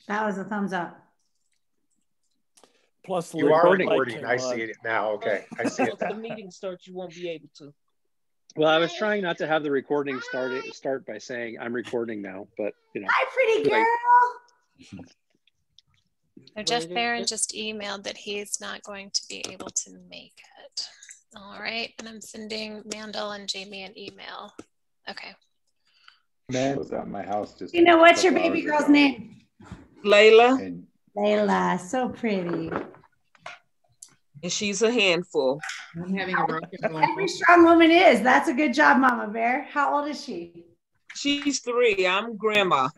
That was a thumbs up. Plus the You are recording. recording. I see it now. Okay, I see it. Once the meeting starts, you won't be able to. Well, I was trying not to have the recording start by saying I'm recording now, but you know. Hi, pretty girl. So Jeff Barron just emailed that he's not going to be able to make it. All right, and I'm sending Mandel and Jamie an email. Okay. Man was at my house just. You know, what's your baby girl's name? Layla. And Layla, so pretty. And she's a handful. I'm having a rock and roll. Every strong woman is. That's a good job, Mama Bear. How old is she? She's 3. I'm grandma.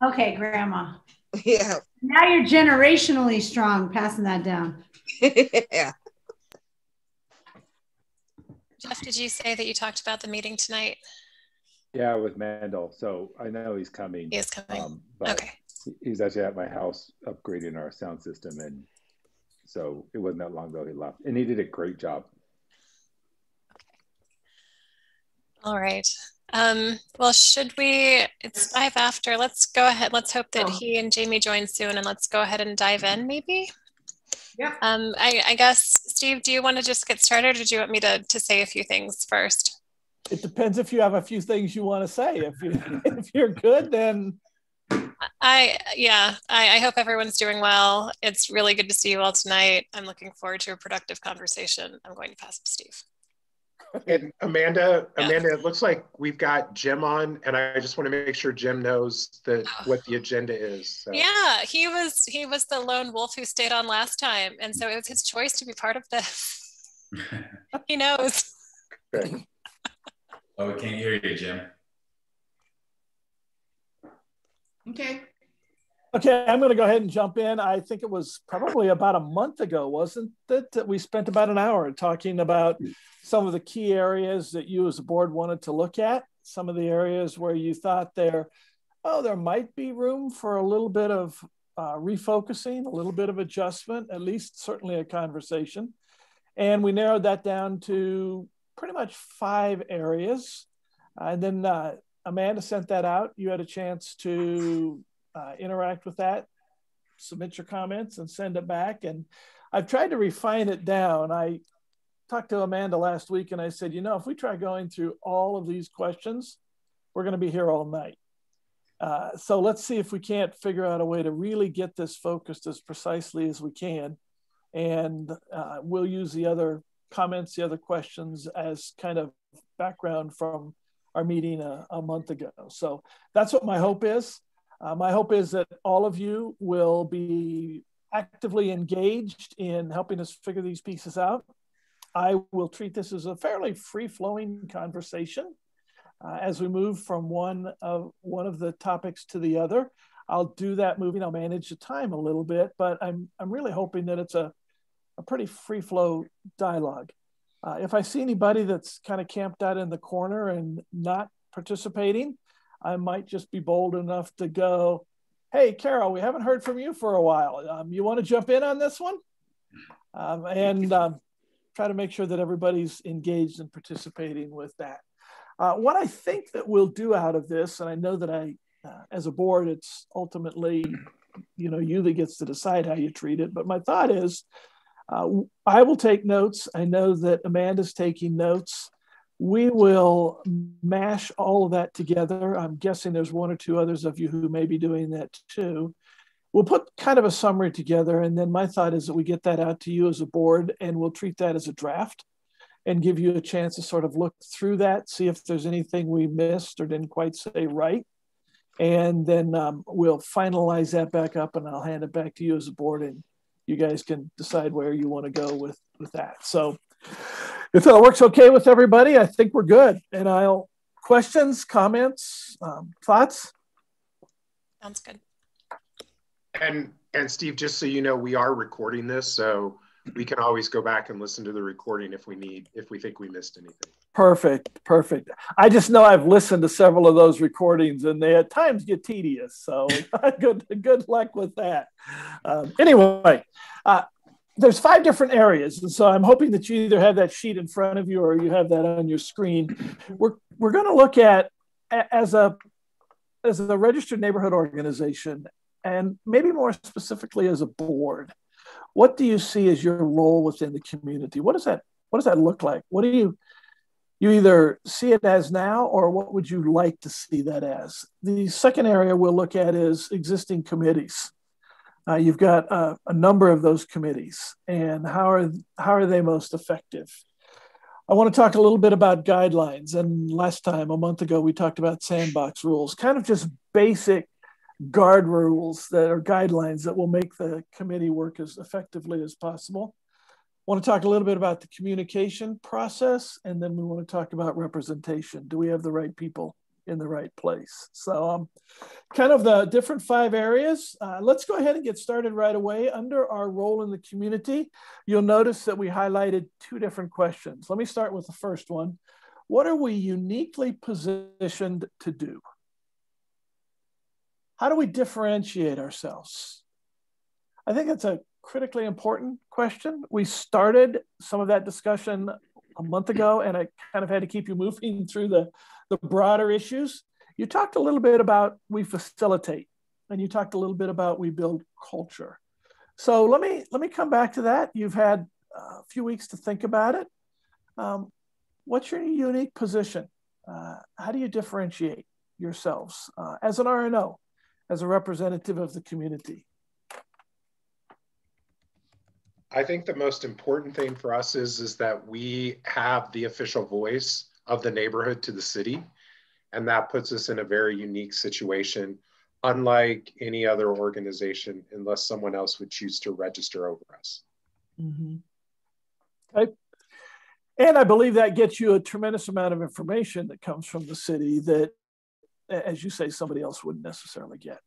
Okay, grandma. Yeah. Now you're generationally strong, passing that down. Yeah. Jeff, did you say that you talked about the meeting tonight? yeah, with Mandel. So I know he's coming. He is coming. But Okay. he's actually at my house upgrading our sound system. And so it wasn't that long ago he left. And he did a great job. All right. Well, should we, it's dive after, let's go ahead. Let's hope that he and Jamie join soon, and let's go ahead and dive in maybe. Yep. I guess, Steve, do you want to just get started, or do you want me to say a few things first? It depends if you have a few things you want to say. If you're good, then. I hope everyone's doing well. It's really good to see you all tonight. I'm looking forward to a productive conversation. I'm going to pass to Steve. And Amanda, it looks like we've got Jim on, and I just want to make sure Jim knows what the agenda is. So. Yeah, he was the lone wolf who stayed on last time, and so it was his choice to be part of this. He knows. Okay. Oh, we can't hear you, Jim. Okay. Okay, I'm going to go ahead and jump in. I think it was probably about a month ago, wasn't it, that we spent about an hour talking about some of the key areas that you as a board wanted to look at, some of the areas where you thought there might be room for a little bit of refocusing, a little bit of adjustment, at least certainly a conversation. And we narrowed that down to pretty much 5 areas. And then Amanda sent that out. You had a chance to interact with that, submit your comments and send it back. And I've tried to refine it down. I talked to Amanda last week and I said, if we try going through all of these questions, we're going to be here all night. So let's see if we can't figure out a way to really get this focused as precisely as we can. And we'll use the other comments, the other questions as kind of background from our meeting a month ago. So that's what my hope is. My hope is that all of you will be actively engaged in helping us figure these pieces out. I will treat this as a fairly free-flowing conversation as we move from one of the topics to the other. I'll do that moving. I'll manage the time a little bit, but I'm really hoping that it's a pretty free-flow dialogue. If I see anybody that's kind of camped out in the corner and not participating, I might just be bold enough to go, hey, Carol, we haven't heard from you for a while. You want to jump in on this one? And try to make sure that everybody's engaged and participating with that. What I think that we'll do out of this, and I know that as a board, it's ultimately, you that gets to decide how you treat it. But my thought is, I will take notes. I know that Amanda's taking notes. We will mash all of that together. I'm guessing there's 1 or 2 others of you who may be doing that too. We'll put kind of a summary together. And then my thought is that we get that out to you as a board, and we'll treat that as a draft and give you a chance to sort of look through that, see if there's anything we missed or didn't quite say right. And then we'll finalize that back up, and I'll hand it back to you as a board, and you guys can decide where you want to go with that. So if that works okay with everybody, I think we're good. And questions, comments, thoughts? Sounds good. And Steve, just so you know, we are recording this, so we can always go back and listen to the recording if we think we missed anything. Perfect. I just know I've listened to several of those recordings, and they at times get tedious. So good luck with that. Anyway, there's 5 different areas, and so I'm hoping that you either have that sheet in front of you or you have that on your screen. We're going to look at as a registered neighborhood organization, And maybe more specifically as a board, what do you see as your role within the community? What does that look like? What do you either see it as now, or what would you like to see that as? The second area we'll look at is existing committees. You've got a number of those committees, and how are they most effective? I want to talk a little bit about guidelines. And last time, a month ago, we talked about sandbox rules, kind of just basic guard rules that are guidelines that will make the committee work as effectively as possible. I want to talk a little bit about the communication process, and then we want to talk about representation. Do we have the right people in the right place? So kind of the different 5 areas. Let's go ahead and get started right away. Under our role in the community, you'll notice that we highlighted 2 different questions. Let me start with the first one. What are we uniquely positioned to do? How do we differentiate ourselves? I think that's a critically important question. We started some of that discussion a month ago, and I kind of had to keep you moving through the broader issues. You talked a little bit about we facilitate, and you talked a little bit about we build culture. So let me come back to that. You've had a few weeks to think about it. What's your unique position? How do you differentiate yourselves as an RNO, as a representative of the community? I think the most important thing for us is that we have the official voice of the neighborhood to the city. And that puts us in a very unique situation, unlike any other organization, unless someone else would choose to register over us. Mm-hmm. Okay. And I believe that gets you a tremendous amount of information that comes from the city that, as you say, somebody else wouldn't necessarily get.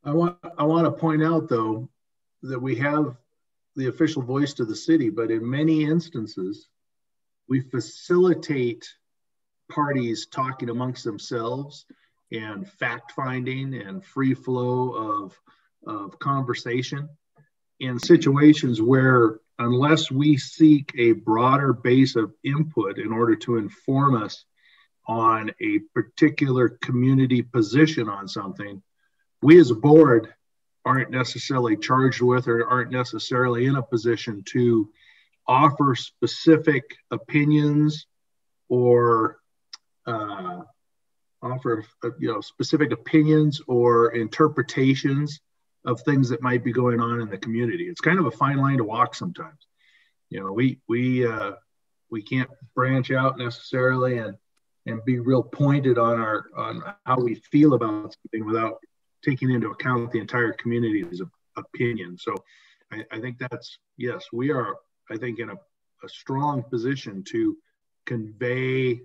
I want to point out, though, that we have the official voice to the city, but in many instances, we facilitate parties talking amongst themselves and fact-finding and free flow of conversation in situations where, unless we seek a broader base of input in order to inform us on a particular community position on something, we as a board aren't necessarily charged with or aren't necessarily in a position to offer specific opinions or specific opinions or interpretations of things that might be going on in the community. It's kind of a fine line to walk sometimes. We can't branch out necessarily and be real pointed on how we feel about something without taking into account the entire community's opinion. So I think that's, yes, we are, I think, in a strong position to convey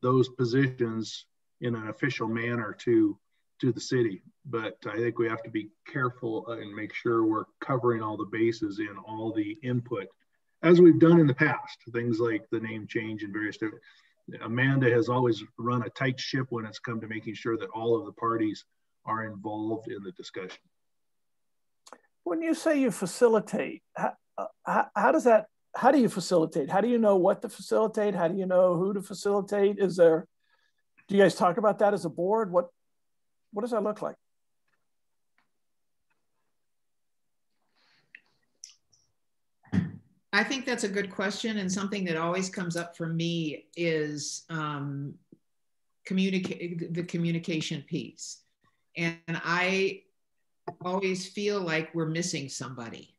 those positions in an official manner to the city. But I think we have to be careful and make sure we're covering all the bases in all the input, as we've done in the past. Things like the name change and various different. Amanda has always run a tight ship when it's come to making sure that all of the parties are involved in the discussion. When you say you facilitate, how do you facilitate? How do you know what to facilitate? How do you know who to facilitate? Do you guys talk about that as a board? What does that look like? I think that's a good question, and something that always comes up for me is the communication piece. And I always feel like we're missing somebody.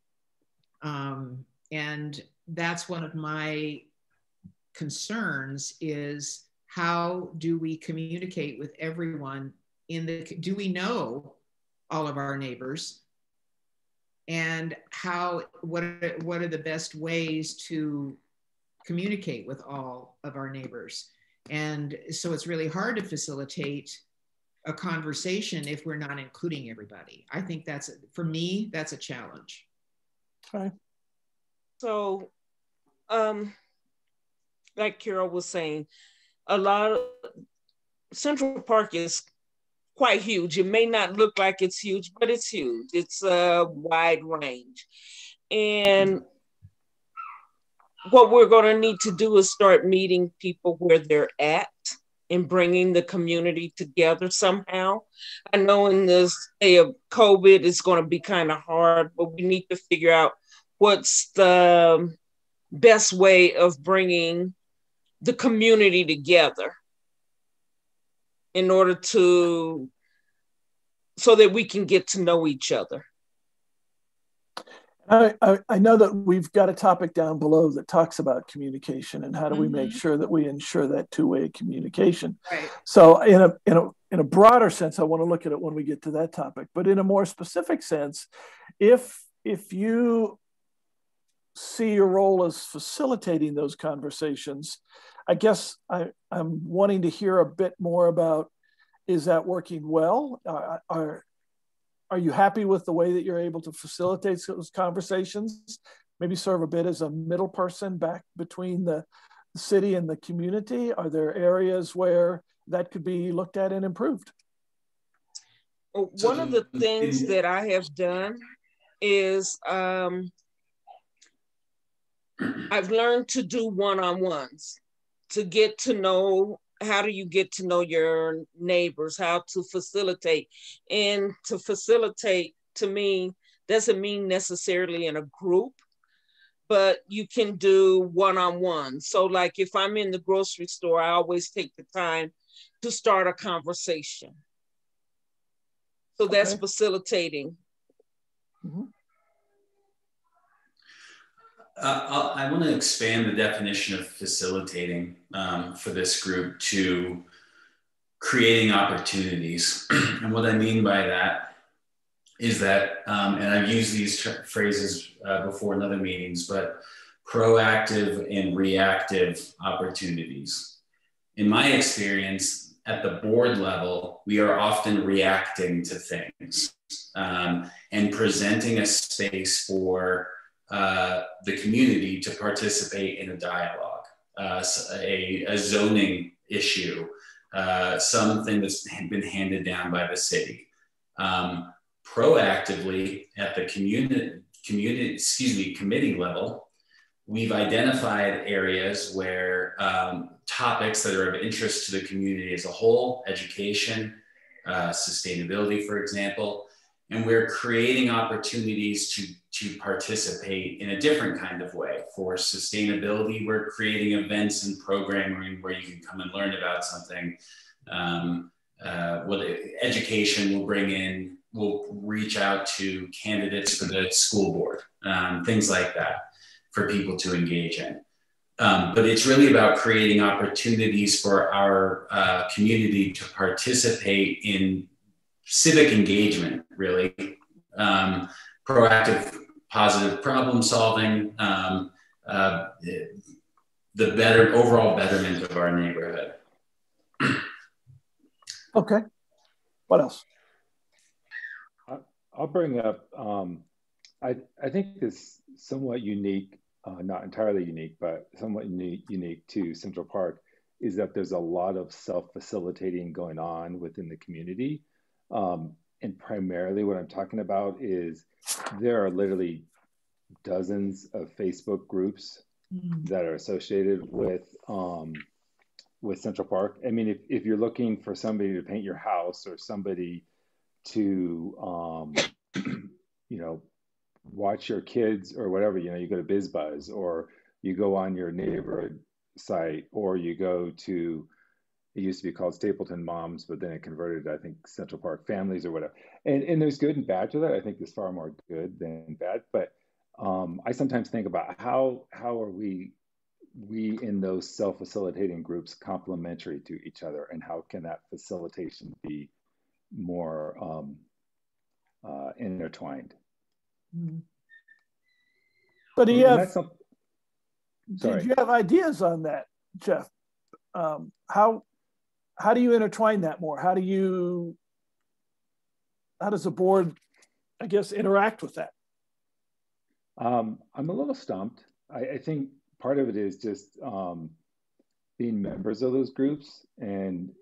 And that's one of my concerns, is how do we communicate with everyone do we know all of our neighbors? And what are the best ways to communicate with all of our neighbors? And so it's really hard to facilitate a conversation if we're not including everybody. I think for me, that's a challenge. Okay. So, like Carol was saying, Central Park is quite huge. It may not look like it's huge, but it's huge. It's a wide range. And what we're going to need to do is start meeting people where they're at in bringing the community together somehow. I know in this day of COVID, it's going to be kind of hard, but we need to figure out what's the best way of bringing the community together in order to, so that we can get to know each other. I know that we've got a topic down below that talks about communication and how do we make sure that we ensure that two-way communication. Right. So in a broader sense, I want to look at it when we get to that topic. But in a more specific sense, if you see your role as facilitating those conversations, I guess I'm wanting to hear a bit more about, is that working well? Are you happy with the way that you're able to facilitate those conversations? Maybe serve a bit as a middle person back between the city and the community? Are there areas where that could be looked at and improved? One of the things that I have done is I've learned to do one-on-ones to get to know, how do you get to know your neighbors, how to facilitate. And to facilitate, to me, doesn't mean necessarily in a group, but you can do one-on-one. So like if I'm in the grocery store, I always take the time to start a conversation. So that's facilitating. Mm-hmm. I want to expand the definition of facilitating for this group to creating opportunities. And what I mean by that is that, and I've used these phrases before in other meetings, but proactive and reactive opportunities. In my experience, at the board level, we are often reacting to things and presenting a space for the community to participate in a dialogue, a zoning issue, something that's been handed down by the city. Proactively at the committee level, we've identified areas where topics that are of interest to the community as a whole, education, sustainability, for example, and we're creating opportunities to participate in a different kind of way. For sustainability, we're creating events and programming where you can come and learn about something. What education we'll reach out to candidates for the school board, things like that for people to engage in. But it's really about creating opportunities for our community to participate in civic engagement, really. Proactive, positive problem solving, the better overall betterment of our neighborhood. Okay, what else? I'll bring up, I think this somewhat unique, not entirely unique, but somewhat unique to Central Park is that there's a lot of self-facilitating going on within the community. And primarily what I'm talking about is there are literally dozens of Facebook groups that are associated with Central Park. I mean, if you're looking for somebody to paint your house or somebody to, you know, watch your kids or whatever, you know, you go to BizBuzz or you go on your neighborhood site or you go to, it used to be called Stapleton Moms, but then it converted to, I think, Central Park Families or whatever. And there's good and bad to that. I think there's far more good than bad. But I sometimes think about how are we in those self-facilitating groups complementary to each other, and how can that facilitation be more intertwined? But do you did you have ideas on that, Jeff? How do you intertwine that more? How does the board, I guess, interact with that? I'm a little stumped. I think part of it is just being members of those groups, and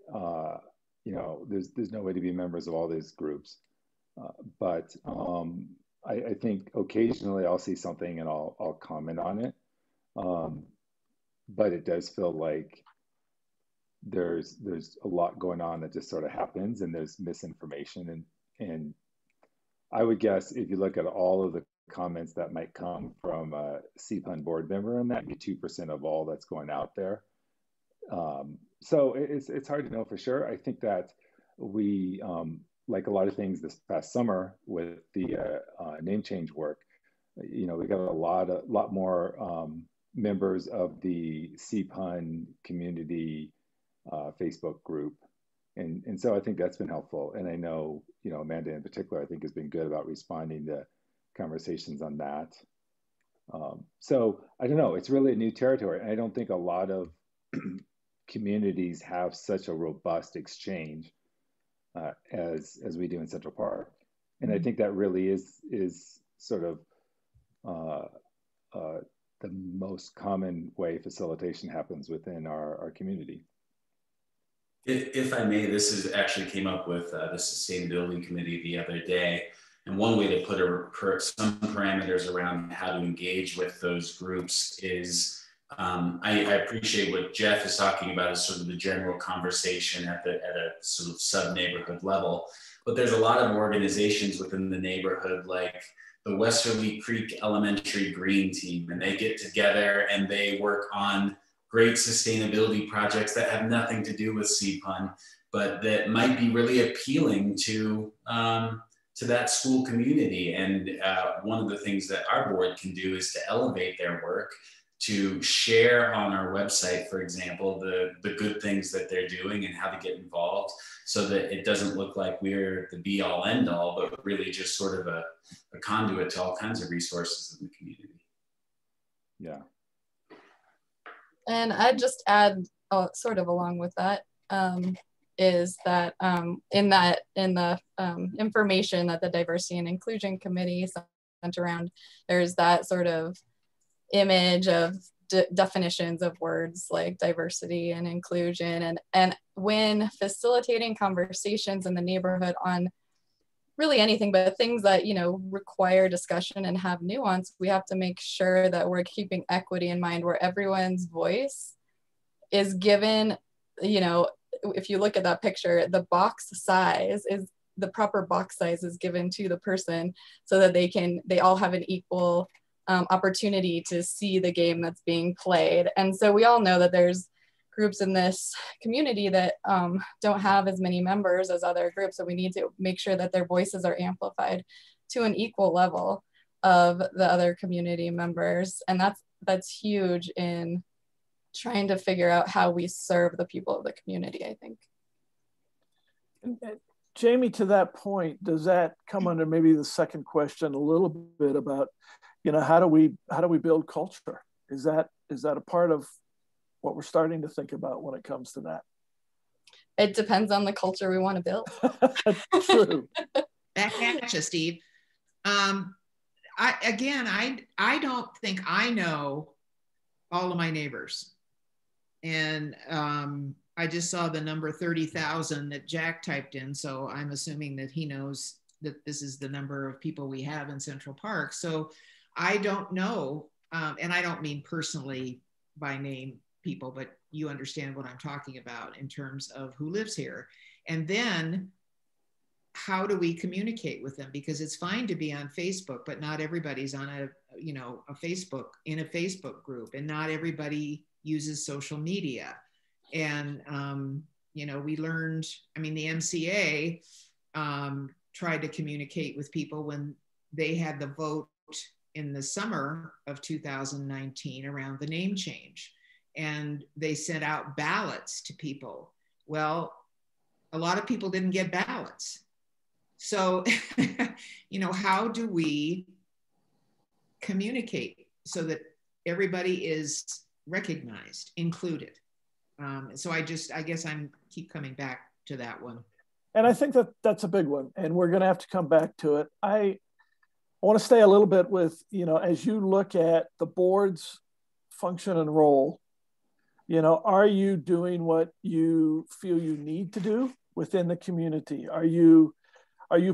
you know, there's no way to be members of all these groups. But I think occasionally I'll see something and I'll comment on it. But it does feel like there's a lot going on that just sort of happens, and there's misinformation, and I would guess if you look at all of the comments that might come from a CPUN board member, and that'd be 2% of all that's going out there. So it's hard to know for sure. I think that we, like a lot of things this past summer with the name change work, we got a lot more members of the CPUN community Facebook group. And so I think that's been helpful. And I know, Amanda in particular, I think has been good about responding to conversations on that. So I don't know, it's really a new territory. And I don't think a lot of communities have such a robust exchange as we do in Central Park. And I think that really is sort of the most common way facilitation happens within our community. If I may, this is actually came up with the Sustainability Committee the other day. And one way to put some parameters around how to engage with those groups is, I appreciate what Jeff is talking about as sort of the general conversation at a sort of sub-neighborhood level. But there's a lot of organizations within the neighborhood, like the Westerly Creek Elementary Green Team, and they get together and they work on great sustainability projects that have nothing to do with CPUN, but that might be really appealing to that school community. And one of the things that our board can do is to elevate their work, to share on our website, for example, the good things that they're doing and how to get involved, so that it doesn't look like we're the be all end all, but really just sort of a conduit to all kinds of resources in the community. Yeah. And I'd just add, sort of along with that, is that in the information that the Diversity and Inclusion Committee sent around, there's that sort of image of definitions of words like diversity and inclusion. And when facilitating conversations in the neighborhood on really anything, but things that, require discussion and have nuance, we have to make sure that we're keeping equity in mind, where everyone's voice is given, if you look at that picture, the proper box size is given to the person so that they all have an equal opportunity to see the game that's being played. And so we all know that there's groups in this community that don't have as many members as other groups. So we need to make sure that their voices are amplified to an equal level of the other community members. And that's huge in trying to figure out how we serve the people of the community, I think. Jamie, to that point, does that come under maybe the second question a little bit about, how do we build culture? Is that a part of what we're starting to think about when it comes to that? It depends on the culture we want to build. True. Back at you, Steve. I don't think I know all of my neighbors. And I just saw the number 30,000 that Jack typed in. So I'm assuming that he knows that this is the number of people we have in Central Park. So I don't know, and I don't mean personally by name people, but you understand what I'm talking about in terms of who lives here. And then how do we communicate with them? Because it's fine to be on Facebook, but not everybody's on a Facebook group, and not everybody uses social media. And, we learned, the MCA tried to communicate with people when they had the vote in the summer of 2019 around the name change. And they sent out ballots to people. Well, a lot of people didn't get ballots. So, how do we communicate so that everybody is recognized, included? So I guess I'm keep coming back to that one. And I think that's a big one, and we're going to have to come back to it. I want to stay a little bit with, as you look at the board's function and role, are you doing what you feel you need to do within the community? Are you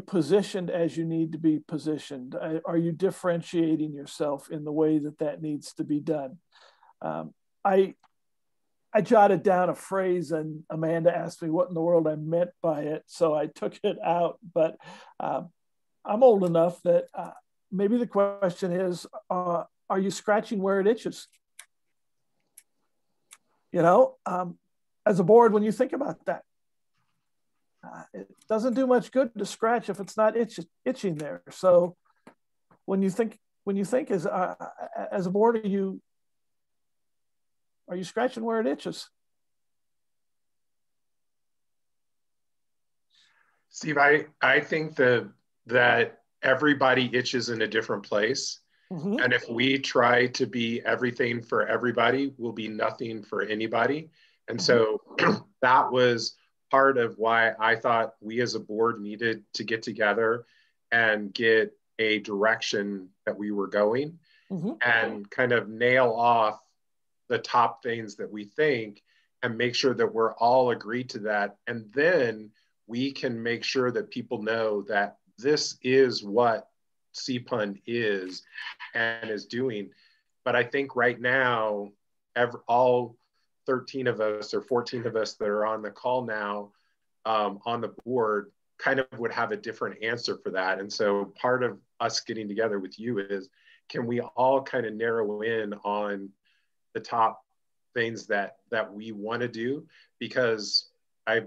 positioned as you need to be positioned? Are you differentiating yourself in the way that needs to be done? I jotted down a phrase and Amanda asked me what in the world I meant by it. So I took it out, but I'm old enough that maybe the question is, are you scratching where it itches? You know, as a board, when you think about that, it doesn't do much good to scratch if it's not itching there. So when you think as a board, are you scratching where it itches? Steve, I think that everybody itches in a different place. Mm-hmm. And if we try to be everything for everybody, we'll be nothing for anybody. And mm-hmm. So that was part of why I thought we as a board needed to get together and get a direction that we were going mm-hmm. and kind of nail off the top things that we think and make sure that we're all agreed to that. And then we can make sure that people know that this is what CPUN is and is doing. But I think right now, all 13 of us or 14 of us that are on the call now on the board kind of would have a different answer for that. And so part of us getting together with you is, can we all kind of narrow in on the top things that we want to do? Because I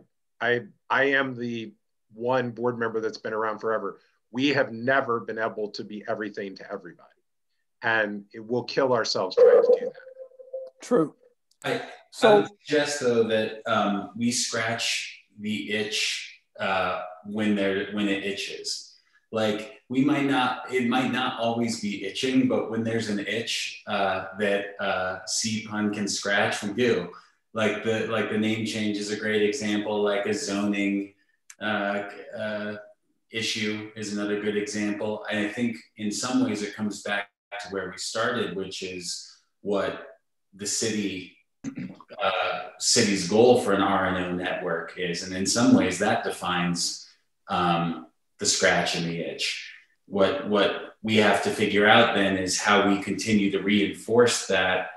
am the one board member that's been around forever. We have never been able to be everything to everybody. And it will kill ourselves trying to do that. True. I would suggest though that we scratch the itch when it itches. Like it might not always be itching, but when there's an itch that CPUN can scratch, we do. Like the name change is a great example. Like a zoning issue is another good example. And I think in some ways it comes back to where we started, which is what the city's goal for an RNO network is. And in some ways that defines the scratch and the itch. What we have to figure out then is how we continue to reinforce that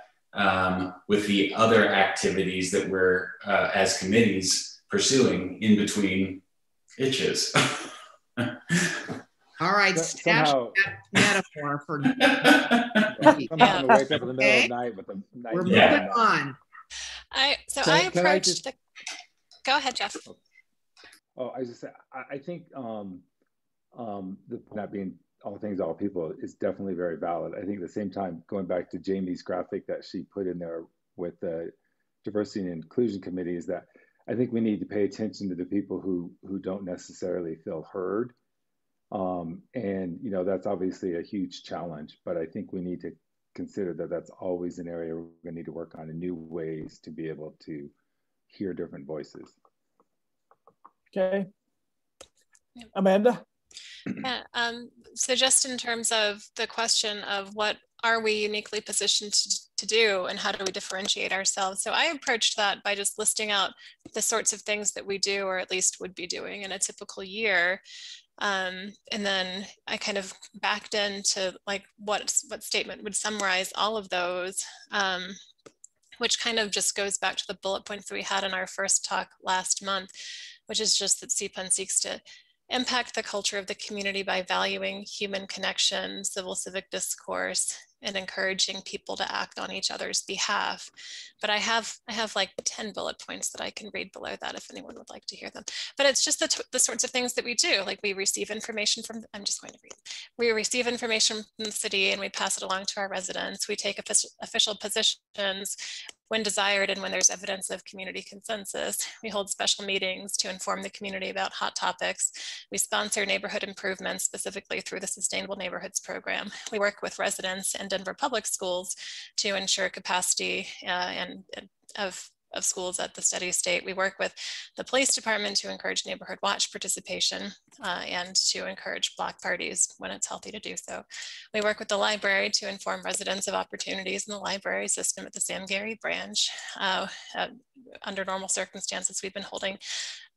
with the other activities that we're as committees pursuing in between itches. All right, stash that metaphor for somehow to wake up in the middle of the night with a night. We're moving on. I approached the. Go ahead, Jeff. Oh, I think the not being all things, all people is definitely very valid. I think at the same time, going back to Jamie's graphic that she put in there with the diversity and inclusion committee, is that I think we need to pay attention to the people who don't necessarily feel heard. And, you know, that's obviously a huge challenge, but I think we need to consider that that's always an area we're going to need to work on in new ways to be able to hear different voices. Okay. Amanda? Yeah, so just in terms of the question of what are we uniquely positioned to do and how do we differentiate ourselves? So I approached that by just listing out the sorts of things that we do, or at least would be doing in a typical year. And then I kind of backed into like what statement would summarize all of those, which kind of just goes back to the bullet points that we had in our first talk last month, which is just that CPUN seeks to impact the culture of the community by valuing human connection, civil civic discourse, and encouraging people to act on each other's behalf. But I have like 10 bullet points that I can read below that if anyone would like to hear them. But it's just the sorts of things that we do. Like we receive information from, I'm just going to read. We receive information from the city and we pass it along to our residents. We take official positions when desired and when there's evidence of community consensus. We hold special meetings to inform the community about hot topics. We sponsor neighborhood improvements, specifically through the Sustainable Neighborhoods Program. We work with residents in Denver Public Schools to ensure capacity of schools at the steady state. We work with the police department to encourage neighborhood watch participation and to encourage block parties when it's healthy to do so. We work with the library to inform residents of opportunities in the library system at the Sam Gary branch. Under normal circumstances, we've been holding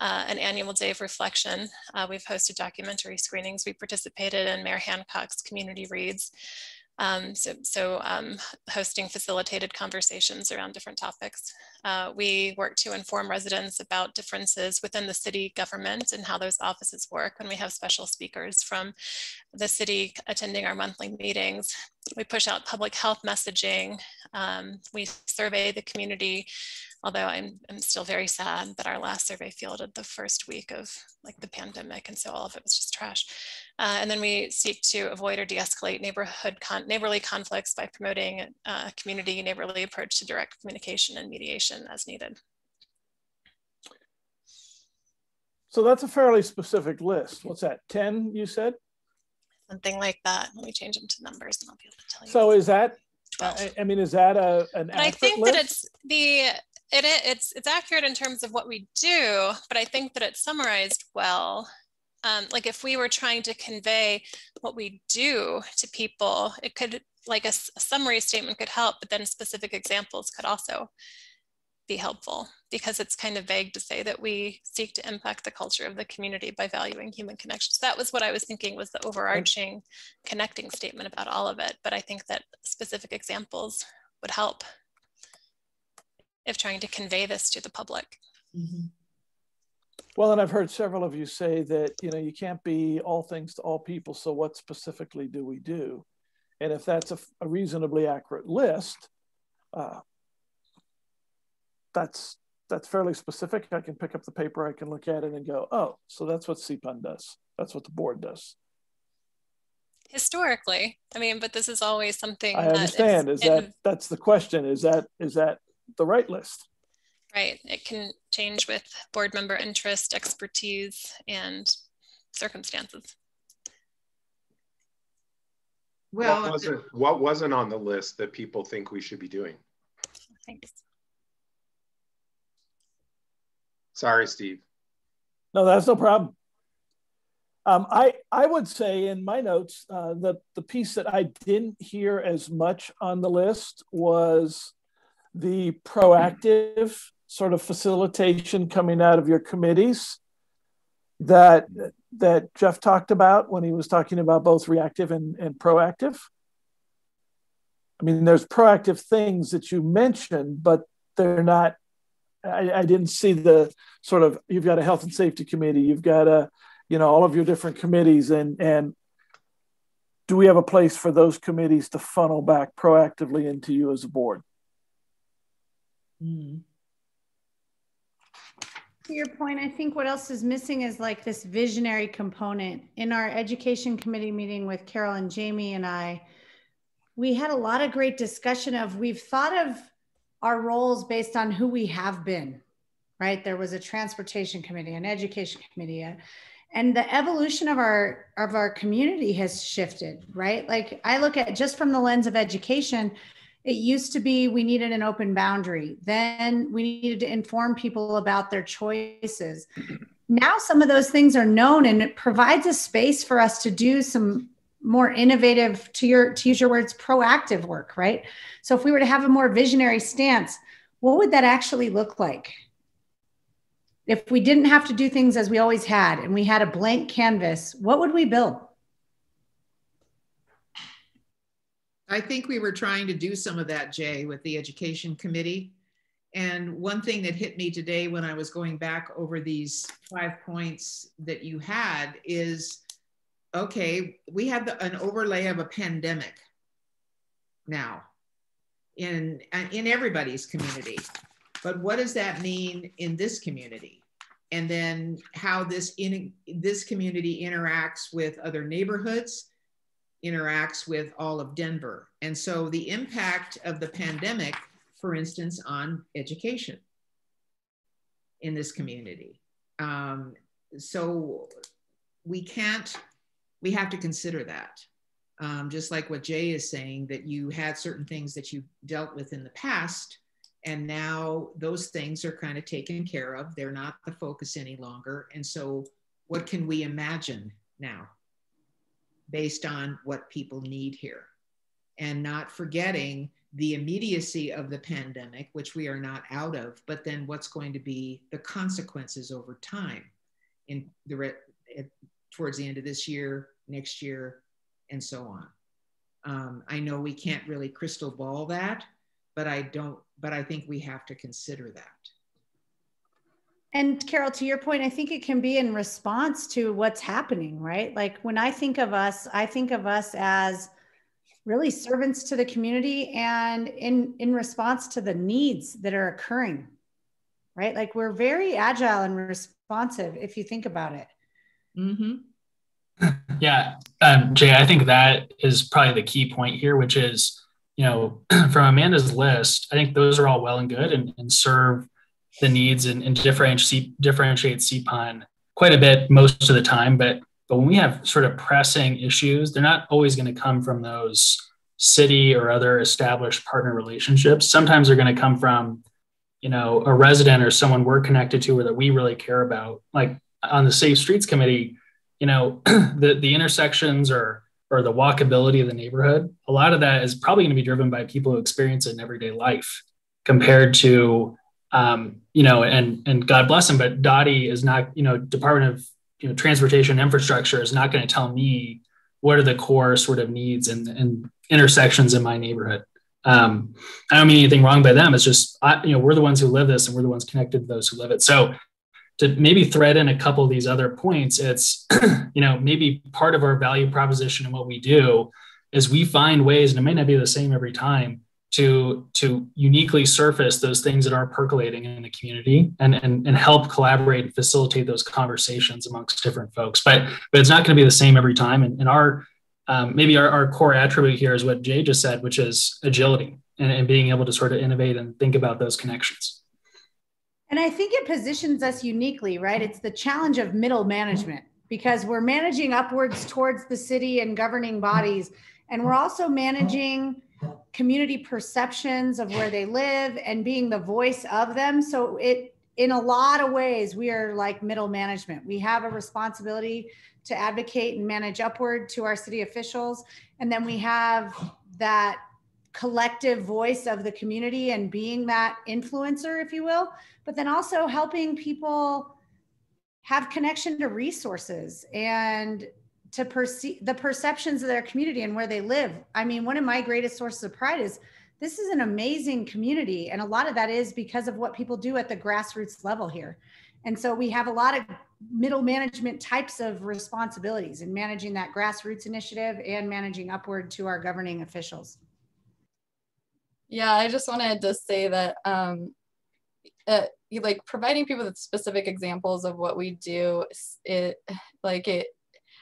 an annual day of reflection. We've hosted documentary screenings. We participated in Mayor Hancock's community reads. Hosting facilitated conversations around different topics. We work to inform residents about differences within the city government and how those offices work when we have special speakers from the city attending our monthly meetings. We push out public health messaging. We survey the community, although I'm still very sad that our last survey fielded the first week of like the pandemic, and so all of it was just trash. And then we seek to avoid or de-escalate neighborly conflicts by promoting a community neighborly approach to direct communication and mediation as needed. So that's a fairly specific list. What's that, 10 you said? Something like that. Let me change them to numbers and I'll be able to tell you. So is that, I mean, is that an accurate I think list? that it's accurate in terms of what we do, but I think that it's summarized well. Like if we were trying to convey what we do to people, it could, like a summary statement could help, but then specific examples could also be helpful, because it's kind of vague to say that we seek to impact the culture of the community by valuing human connections. That was what I was thinking was the overarching connecting statement about all of it. But I think that specific examples would help if trying to convey this to the public. Mm-hmm. Well, and I've heard several of you say that, you know, you can't be all things to all people. So what specifically do we do? And if that's a reasonably accurate list, that's fairly specific. I can pick up the paper, I can look at it and go, oh, so that's what CPUN does. That's what the board does. Historically, I mean, but this is always something I understand. That's the question. Is that the right list? Right. It can change with board member interest, expertise, and circumstances. Well, what wasn't on the list that people think we should be doing? Thanks. Sorry, Steve. No, that's no problem. I would say in my notes that the piece that I didn't hear as much on the list was the proactive sort of facilitation coming out of your committees that Jeff talked about when he was talking about both reactive and proactive. I mean, there's proactive things that you mentioned, but they're not, I didn't see the sort of, you've got a health and safety committee, you've got all of your different committees, and do we have a place for those committees to funnel back proactively into you as a board? To your point, I think what else is missing is like this visionary component. In our education committee meeting with Carol and Jamie and I, we had a lot of great discussion of, we've thought of our roles based on who we have been, right? There was a transportation committee, an education committee, and the evolution of our community has shifted, right? Like I look at just from the lens of education, it used to be we needed an open boundary. Then we needed to inform people about their choices. Now some of those things are known, and it provides a space for us to do some more innovative, to use your words, proactive work, right? So if we were to have a more visionary stance, what would that actually look like? If we didn't have to do things as we always had, and we had a blank canvas, what would we build? I think we were trying to do some of that, Jay, with the education committee. And one thing that hit me today when I was going back over these 5 points that you had is, okay, we have an overlay of a pandemic now in everybody's community. But what does that mean in this community? And then how this community interacts with other neighborhoods, interacts with all of Denver. And so the impact of the pandemic, for instance, on education in this community. So we have to consider that. Just like what Jay is saying, that you had certain things that you dealt with in the past, and now those things are kind of taken care of. They're not the focus any longer. And so what can we imagine now based on what people need here? And not forgetting the immediacy of the pandemic, which we are not out of, but then what's going to be the consequences over time towards the end of this year, next year, and so on. I know we can't really crystal ball that, but I think we have to consider that. And Carol, to your point, I think it can be in response to what's happening, right? Like when I think of us as really servants to the community and in response to the needs that are occurring, right? Like we're very agile and responsive if you think about it. Mm-hmm. Yeah, Jay, I think that is probably the key point here, which is, you know, from Amanda's list, I think those are all well and good and serve the needs and differentiate CPON quite a bit most of the time. But when we have sort of pressing issues, they're not always going to come from those city or other established partner relationships. Sometimes they're going to come from, you know, a resident or someone we're connected to or that we really care about. Like on the Safe Streets Committee, you know, the intersections or the walkability of the neighborhood, a lot of that is probably going to be driven by people who experience it in everyday life compared to, you know, and God bless them, but Dottie is not, you know, Department of, you know, Transportation Infrastructure is not going to tell me what are the core sort of needs and intersections in my neighborhood. I don't mean anything wrong by them. It's just, you know, we're the ones who live this and we're the ones connected to those who live it. So to maybe thread in a couple of these other points, it's, you know, maybe part of our value proposition and what we do is we find ways, and it may not be the same every time, to uniquely surface those things that are percolating in the community and help collaborate and facilitate those conversations amongst different folks. But it's not going to be the same every time. And our maybe our core attribute here is what Jay just said, which is agility and being able to sort of innovate and think about those connections. And I think it positions us uniquely, right? It's the challenge of middle management because we're managing upwards towards the city and governing bodies. And we're also managing community perceptions of where they live and being the voice of them. So in a lot of ways, we are like middle management. We have a responsibility to advocate and manage upward to our city officials. And then we have that collective voice of the community and being that influencer, if you will, but then also helping people have connection to resources and to perceive the perceptions of their community and where they live. I mean, one of my greatest sources of pride is this is an amazing community. And a lot of that is because of what people do at the grassroots level here. And so we have a lot of middle management types of responsibilities in managing that grassroots initiative and managing upward to our governing officials. Yeah, I just wanted to say that like providing people with specific examples of what we do,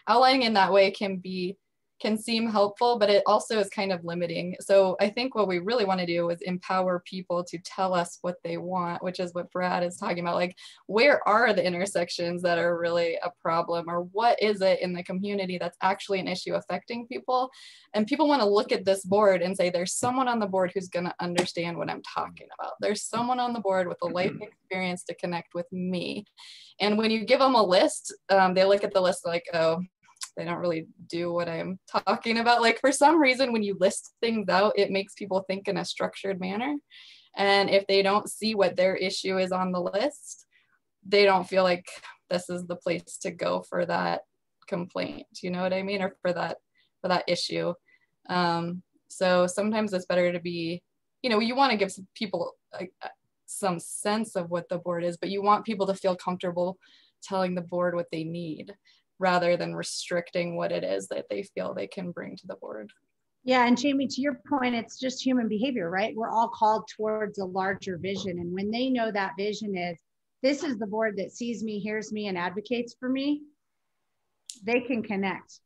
outlining in that way can seem helpful, but it also is kind of limiting. So I think what we really want to do is empower people to tell us what they want, which is what Brad is talking about. Like, where are the intersections that are really a problem, or what is it in the community that's actually an issue affecting people? And people want to look at this board and say, there's someone on the board who's going to understand what I'm talking about. There's someone on the board with a life experience to connect with me. And when you give them a list, they look at the list like, oh, they don't really do what I'm talking about. Like, for some reason, when you list things out, it makes people think in a structured manner. And if they don't see what their issue is on the list, they don't feel like this is the place to go for that complaint. You know what I mean? Or for that issue. So sometimes it's better to be, you know, you want to give some people some sense of what the board is, but you want people to feel comfortable telling the board what they need, rather than restricting what it is that they feel they can bring to the board. Yeah, and Jamie, to your point, it's just human behavior, right? We're all called towards a larger vision. And when they know that vision is, this is the board that sees me, hears me, and advocates for me, they can connect.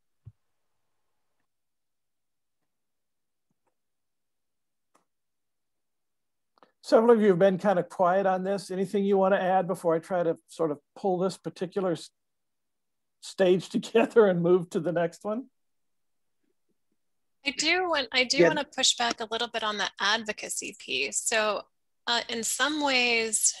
Several of you have been kind of quiet on this. Anything you want to add before I try to sort of pull this particular stage together and move to the next one? I do want to push back a little bit on the advocacy piece. So in some ways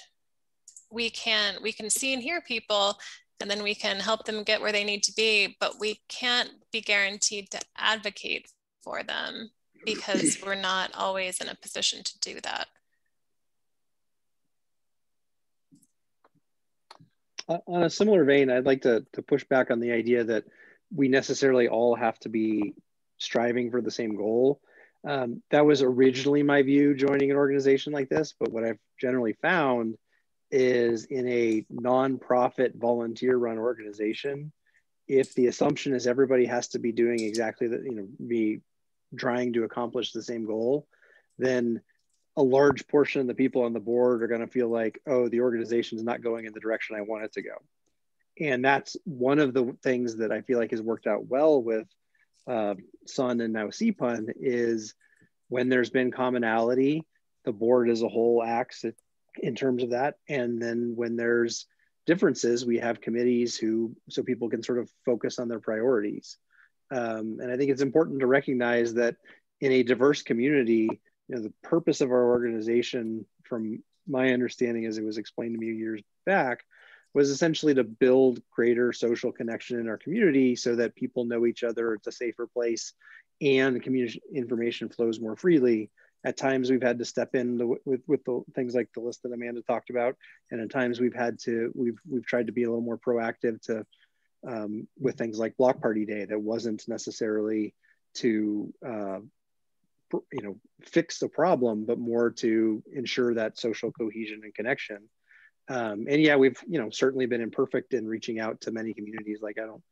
we can see and hear people, and then we can help them get where they need to be, but we can't be guaranteed to advocate for them because we're not always in a position to do that. On a similar vein, I'd like to push back on the idea that we necessarily all have to be striving for the same goal. That was originally my view joining an organization like this, but what I've generally found is in a nonprofit volunteer run organization, if the assumption is everybody has to be doing exactly that, be trying to accomplish the same goal, then a large portion of the people on the board are going to feel like, oh, the organization is not going in the direction I want it to go. And that's one of the things that I feel like has worked out well with SUN and now CPUN is when there's been commonality, the board as a whole acts in terms of that. And then when there's differences, we have committees so people can sort of focus on their priorities. And I think it's important to recognize that in a diverse community, the purpose of our organization, from my understanding as it was explained to me years back, was essentially to build greater social connection in our community so that people know each other, it's a safer place, and community information flows more freely. At times we've had to step in with the things like the list that Amanda talked about, and at times we've tried to be a little more proactive to with things like Block Party Day that wasn't necessarily to fix the problem, but more to ensure that social cohesion and connection. And yeah, we've certainly been imperfect in reaching out to many communities. Like, I don't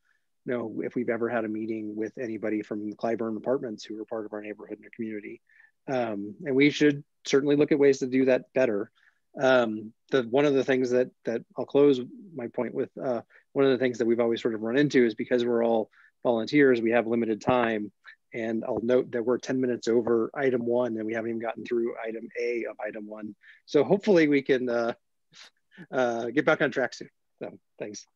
know if we've ever had a meeting with anybody from the Clyburn apartments who were part of our neighborhood and our community. And we should certainly look at ways to do that better. One of the things that I'll close my point with, one of the things that we've always sort of run into is because we're all volunteers, we have limited time. And I'll note that we're 10 minutes over item 1 and we haven't even gotten through item A of item 1. So hopefully we can get back on track soon. So thanks.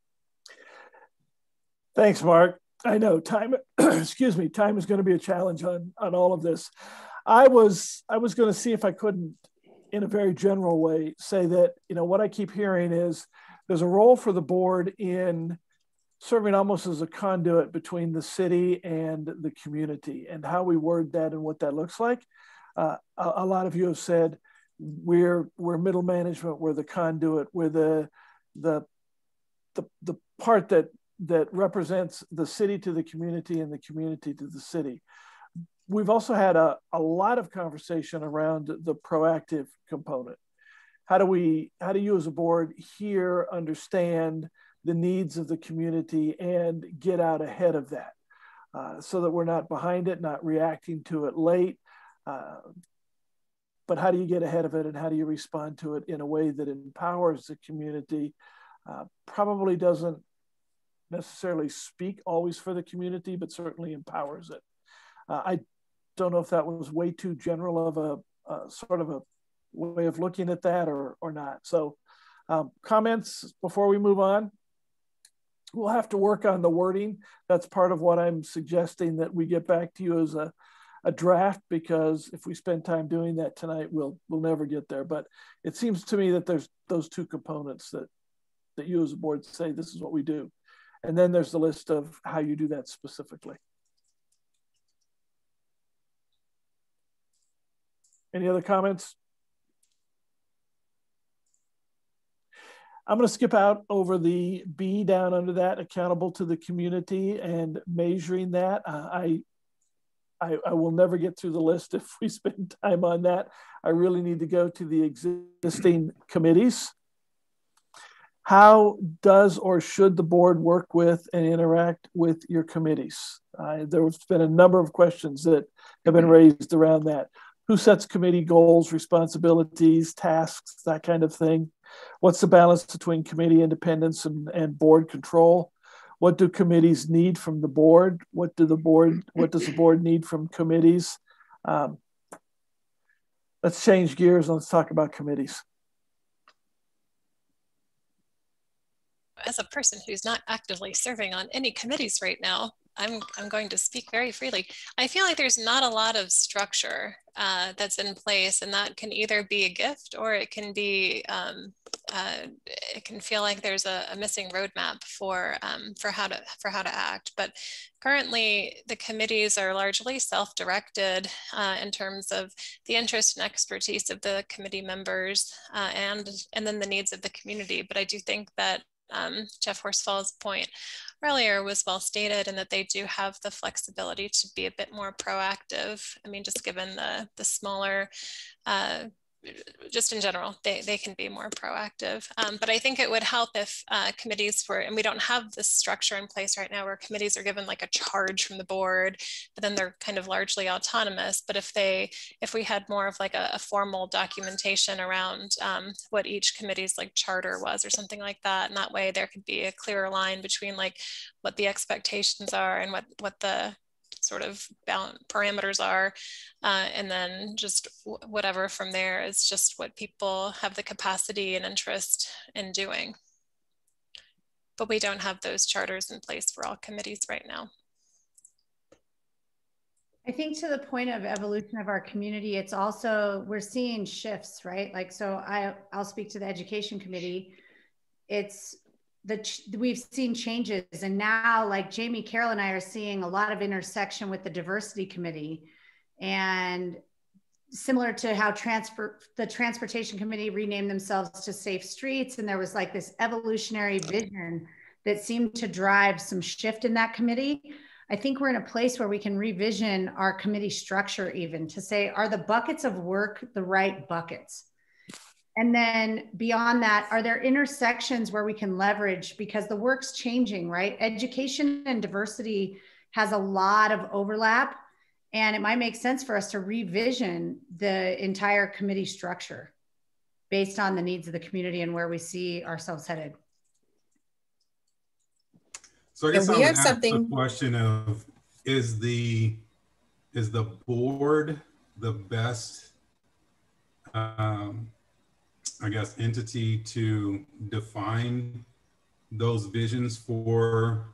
Thanks, Mark. I know time, excuse me, time is going to be a challenge on all of this. I was going to see if I couldn't, in a very general way, say that, what I keep hearing is there's a role for the board in serving almost as a conduit between the city and the community, and how we word that and what that looks like. A lot of you have said we're middle management, we're the conduit, we're the part that represents the city to the community and the community to the city. We've also had a lot of conversation around the proactive component. How do you as a board here understand the needs of the community and get out ahead of that so that we're not behind it, not reacting to it late, but how do you get ahead of it and how do you respond to it in a way that empowers the community, probably doesn't necessarily speak always for the community, but certainly empowers it. I don't know if that was way too general of a sort of a way of looking at that or not. So comments before we move on? We'll have to work on the wording. That's part of what I'm suggesting, that we get back to you as a draft, because if we spend time doing that tonight, we'll never get there. But it seems to me that there's those two components that you as a board say, this is what we do. And then there's the list of how you do that specifically. Any other comments? I'm going to skip out over the B down under that, accountable to the community and measuring that. I will never get through the list if we spend time on that. I really need to go to the existing committees. How does or should the board work with and interact with your committees? There's been a number of questions that have been raised around that. Who sets committee goals, responsibilities, tasks, that kind of thing? What's the balance between committee independence and board control? What do committees need from the board? What does the board need from committees? Let's change gears and let's talk about committees. As a person who's not actively serving on any committees right now, I'm going to speak very freely. I feel like there's not a lot of structure that's in place, and that can either be a gift or it can be it can feel like there's a missing roadmap for how to act. But currently, the committees are largely self-directed in terms of the interest and expertise of the committee members and then the needs of the community. But I do think that Jeff Horsfall's point earlier was well stated, and that they do have the flexibility to be a bit more proactive. I mean, just given the smaller, just in general, they can be more proactive. But I think it would help if committees were, and we don't have this structure in place right now where committees are given like a charge from the board, but then they're kind of largely autonomous. But if we had more of like a formal documentation around what each committee's like charter was or something like that, and that way there could be a clearer line between like what the expectations are and what the sort of parameters are, and then just whatever from there is just what people have the capacity and interest in doing. But we don't have those charters in place for all committees right now. I think to the point of evolution of our community, it's also, we're seeing shifts, right? Like, so I'll speak to the education committee. We've seen changes, and now like Jamie, Carol, and I are seeing a lot of intersection with the diversity committee, and similar to how the transportation committee renamed themselves to Safe Streets, and there was like this evolutionary vision that seemed to drive some shift in that committee. I think we're in a place where we can revision our committee structure, even to say, are the buckets of work the right buckets? And then beyond that, are there intersections where we can leverage, because the work's changing, right? Education and diversity has a lot of overlap, and it might make sense for us to revision the entire committee structure based on the needs of the community and where we see ourselves headed. So I guess I would ask the question of, is the board the best I guess, entity to define those visions for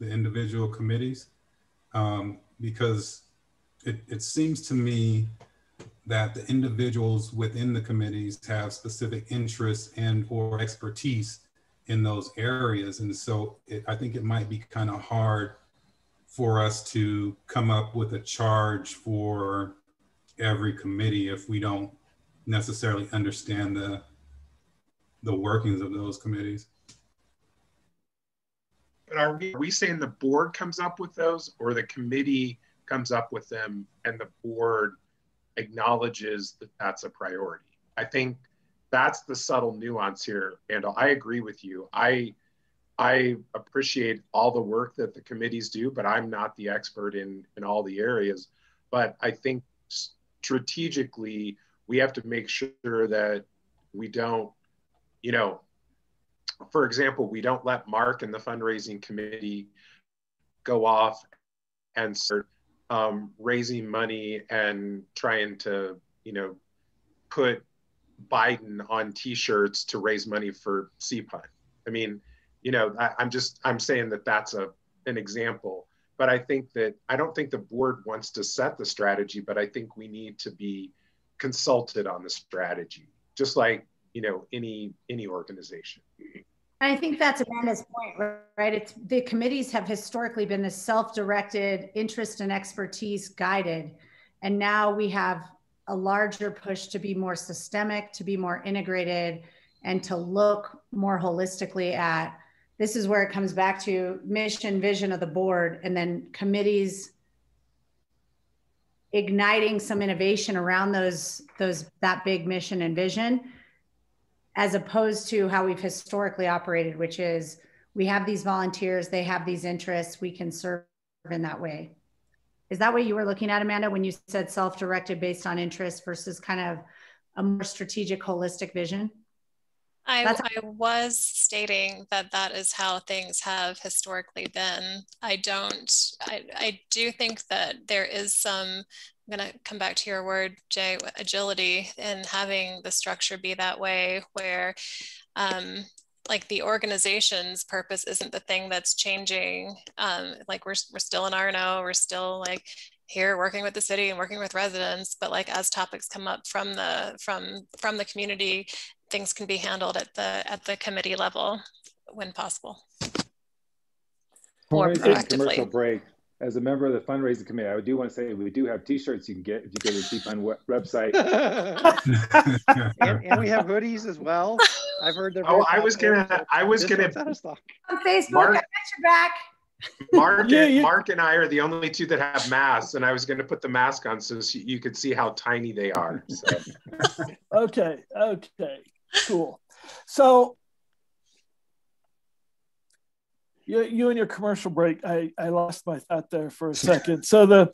the individual committees? Because it seems to me that the individuals within the committees have specific interests and or expertise in those areas. And so I think it might be kind of hard for us to come up with a charge for every committee if we don't necessarily understand the workings of those committees. But are we saying the board comes up with those, or the committee comes up with them and the board acknowledges that that's a priority? I think that's the subtle nuance here, and I agree with you. I appreciate all the work that the committees do, but I'm not the expert in all the areas. But I think strategically, we have to make sure that we don't, you know, for example, we don't let Mark and the fundraising committee go off and start raising money and trying to, you know, put Biden on t-shirts to raise money for CPUN. I mean, you know, I'm saying that that's an example, but I don't think the board wants to set the strategy, but I think we need to be consulted on the strategy, just like, you know, any organization. I think that's Amanda's point, right? It's the committees have historically been the self-directed, interest and expertise guided, and now we have a larger push to be more systemic, to be more integrated, and to look more holistically at, this is where it comes back to mission, vision of the board, and then committees igniting some innovation around that big mission and vision, as opposed to how we've historically operated, which is we have these volunteers, they have these interests, we can serve in that way. Is that what you were looking at, Amanda, when you said self-directed based on interest versus kind of a more strategic, holistic vision? I was stating that is how things have historically been. I do think that there is some, I'm going to come back to your word, Jay, agility in having the structure be that way, where like the organization's purpose isn't the thing that's changing. Like we're still in R&O, we're still like here working with the city and working with residents, but like as topics come up from the community, things can be handled at the committee level when possible. More proactively. Commercial break. As a member of the fundraising committee, I do want to say we do have t-shirts you can get if you go to the CPUN website. and we have hoodies as well. I've heard they're. Oh, I was gonna. On Facebook, Mark, I got your back. Mark and I are the only two that have masks, and I was going to put the mask on so you could see how tiny they are. So. Okay, cool. So you and your commercial break, I lost my thought there for a second. So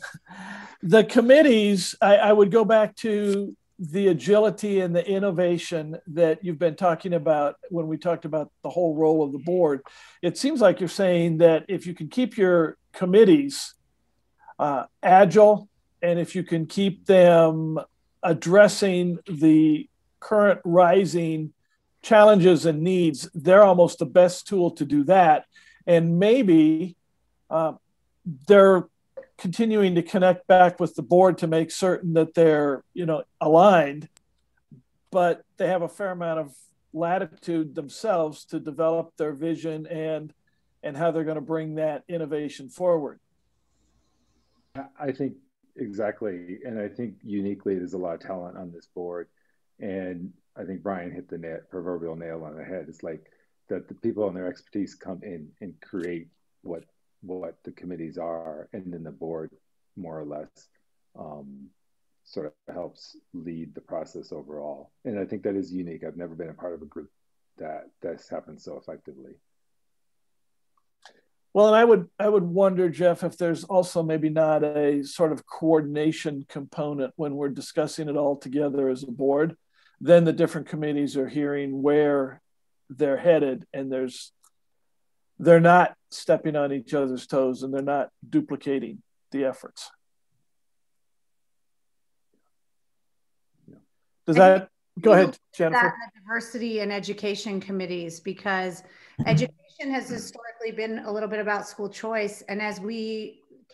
the committees, I would go back to the agility and the innovation that you've been talking about when we talked about the whole role of the board. It seems like you're saying that if you can keep your committees agile, and if you can keep them addressing the current rising challenges and needs, they're almost the best tool to do that. And maybe they're continuing to connect back with the board to make certain that they're, aligned, but they have a fair amount of latitude themselves to develop their vision and how they're going to bring that innovation forward. I think exactly. And I think uniquely, there's a lot of talent on this board. And I think Brian hit the proverbial nail on the head. It's like that the people and their expertise come in and create what the committees are, and then the board more or less sort of helps lead the process overall. And I think that is unique. I've never been a part of a group that's happened so effectively. Well, and I would wonder, Jeff, if there's also maybe not a sort of coordination component when we're discussing it all together as a board. Then the different committees are hearing where they're headed, and they're not stepping on each other's toes, and they're not duplicating the efforts. Does that go ahead, Jennifer? The diversity and education committees, because education has historically been a little bit about school choice. And as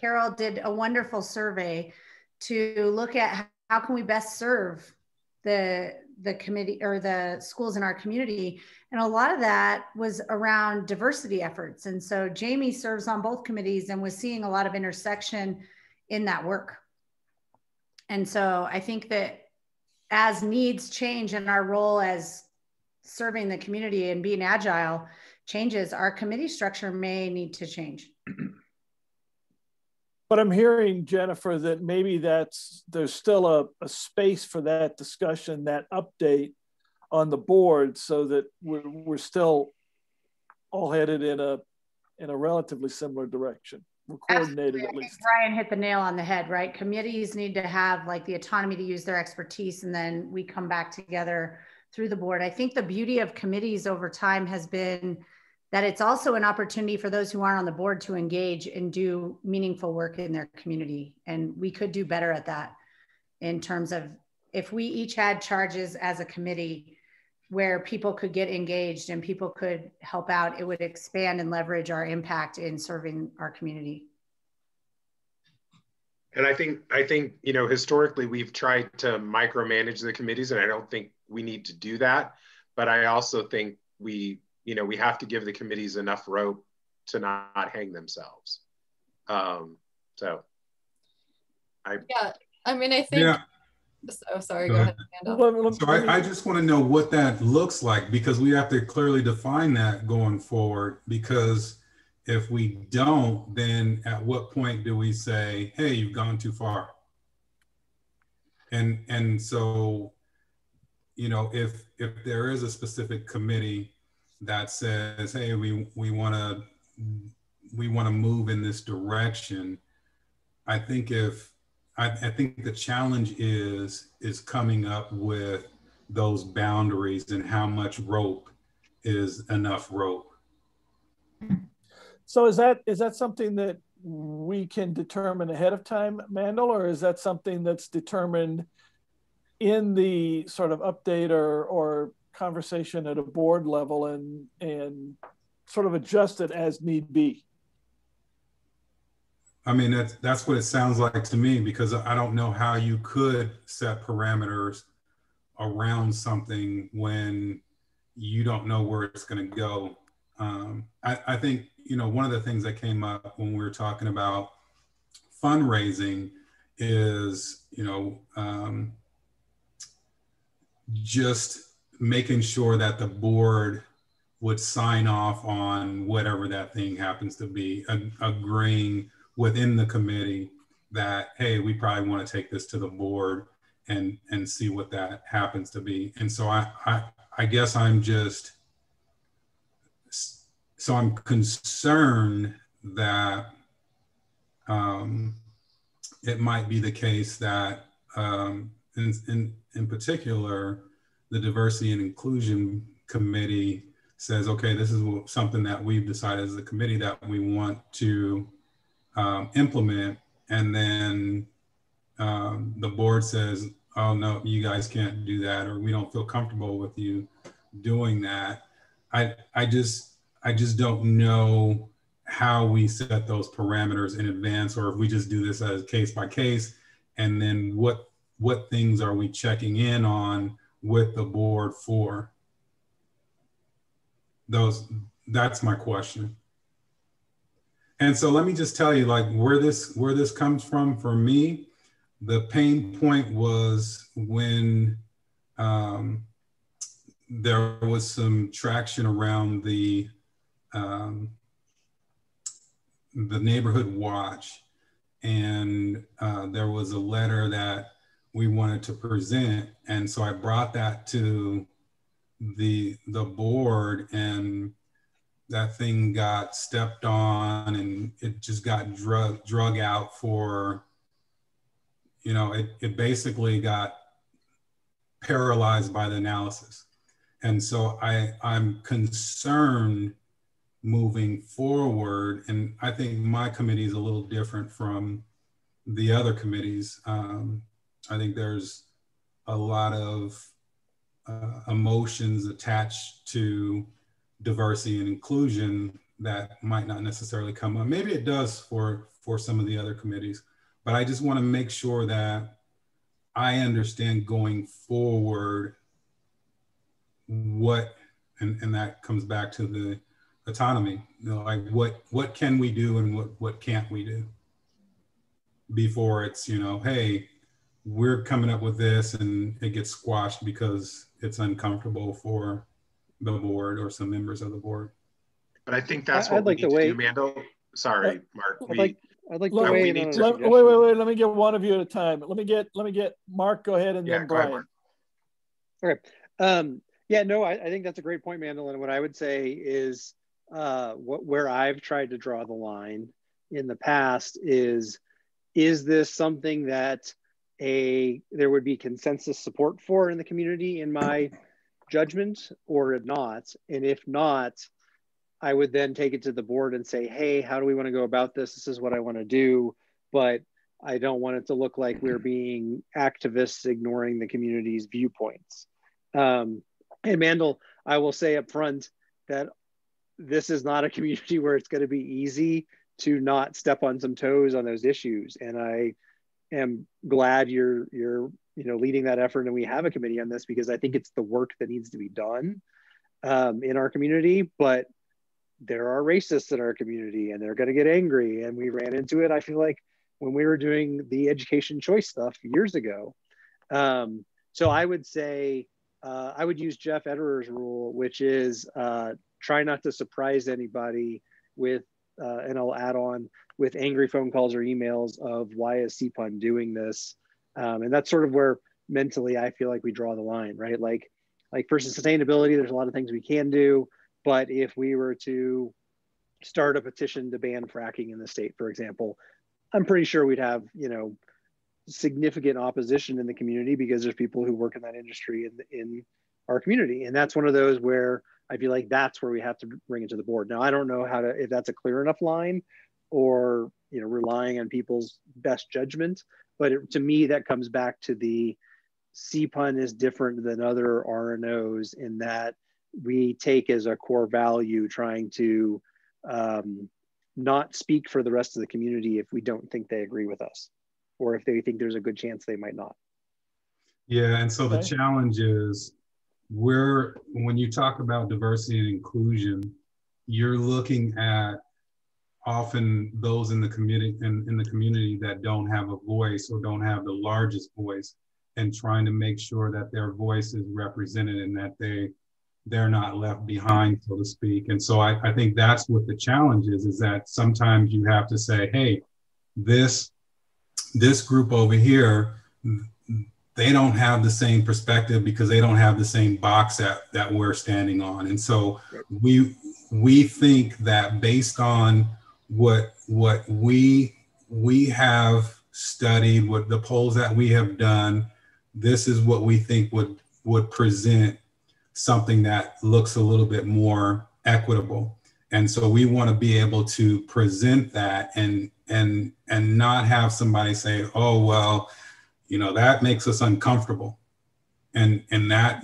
Carol did a wonderful survey to look at how can we best serve the committee or the schools in our community. And a lot of that was around diversity efforts. And so Jamie serves on both committees and was seeing a lot of intersection in that work. And so I think that as needs change and our role as serving the community and being agile changes, our committee structure may need to change. But I'm hearing, Jennifer, that maybe there's still a space for that discussion, that update on the board, so that we're still all headed in a relatively similar direction. We're coordinated. Absolutely. At least. Brian hit the nail on the head, right? Committees need to have like the autonomy to use their expertise, and then we come back together through the board. I think the beauty of committees over time has been that it's also an opportunity for those who aren't on the board to engage and do meaningful work in their community. And we could do better at that in terms of if we each had charges as a committee where people could get engaged and people could help out, it would expand and leverage our impact in serving our community. And I think, historically we've tried to micromanage the committees, and I don't think we need to do that. But I also think we have to give the committees enough rope to not hang themselves. I think, yeah. Oh, sorry, go ahead, Amanda. So I just want to know what that looks like, because we have to clearly define that going forward, because if we don't, then at what point do we say, hey, you've gone too far? And so, if there is a specific committee that says, hey, we want to move in this direction, I think the challenge is coming up with those boundaries and how much rope is enough rope. So is that something that we can determine ahead of time, Mandel, or is that something that's determined in the sort of update or conversation at a board level and sort of adjusted as need be? I mean, that's what it sounds like to me, because I don't know how you could set parameters around something when you don't know where it's going to go. I think, one of the things that came up when we were talking about fundraising is, just making sure that the board would sign off on whatever that thing happens to be, agreeing within the committee that, hey, we probably want to take this to the board and see what that happens to be. And so I guess I'm concerned that it might be the case that in particular, the Diversity and Inclusion Committee says, okay, this is something that we've decided as a committee that we want to implement. And then the board says, oh no, you guys can't do that, or we don't feel comfortable with you doing that. I just don't know how we set those parameters in advance, or if we just do this as case by case, and then what things are we checking in on with the board for? That's my question. And so let me just tell you, like, where this comes from for me. The pain point was when there was some traction around the neighborhood watch, and there was a letter that we wanted to present, and so I brought that to the board, and that thing got stepped on, and it just got drug out for, you know, it basically got paralyzed by the analysis. And so I'm concerned moving forward, and I think my committee is a little different from the other committees. I think there's a lot of emotions attached to diversity and inclusion that might not necessarily come up. Maybe it does for some of the other committees, but I just want to make sure that I understand going forward what, and that comes back to the autonomy, you know, like what can we do and what can't we do before it's, you know, hey, we're coming up with this and it gets squashed because it's uncomfortable for the board or some members of the board. But I think that's what we need to do, Mandel. Sorry, Mark. I'd like to wait. Wait. Let me get one of you at a time. Let me get Mark. Go ahead, and then Brian. Okay. Yeah. No, I think that's a great point, Mandel. And what I would say is, where I've tried to draw the line in the past is this something that there would be consensus support for in the community, in my judgment, or not? And if not, I would then take it to the board and say, hey, how do we want to go about this? This is what I want to do, but I don't want it to look like we're being activists ignoring the community's viewpoints. And Mandel, I will say up front that this is not a community where it's going to be easy to not step on some toes on those issues. And I am glad you're leading that effort, and we have a committee on this, because I think it's the work that needs to be done in our community. But there are racists in our community, and they're going to get angry. And we ran into it, I feel like, when we were doing the education choice stuff years ago. So I would say, I would use Jeff Ederer's rule, which is try not to surprise anybody with, and I'll add on, with angry phone calls or emails of, why is CPUN doing this? And that's sort of where mentally I feel like we draw the line, right? Like for sustainability, there's a lot of things we can do. But if we were to start a petition to ban fracking in the state, for example, I'm pretty sure we'd have, significant opposition in the community, because there's people who work in that industry in our community. And that's one of those where I feel like that's where we have to bring it to the board. Now, I don't know if that's a clear enough line, or, relying on people's best judgment. But to me, that comes back to the CPUN is different than other RNOs in that we take as a core value trying to not speak for the rest of the community if we don't think they agree with us, or if they think there's a good chance they might not. Yeah, and so the challenge is, when you talk about diversity and inclusion, you're looking at often those in the community that don't have a voice, or don't have the largest voice. and trying to make sure that their voice is represented and that they're not left behind, so to speak. And so I think that's what the challenge is that sometimes you have to say, hey, this group over here, they don't have the same perspective because they don't have the same box that we're standing on. And so we think that based on what we have studied, what the polls that we have done, this is what we think would present something that looks a little bit more equitable. And so we want to be able to present that and not have somebody say, oh, well, that makes us uncomfortable. And that,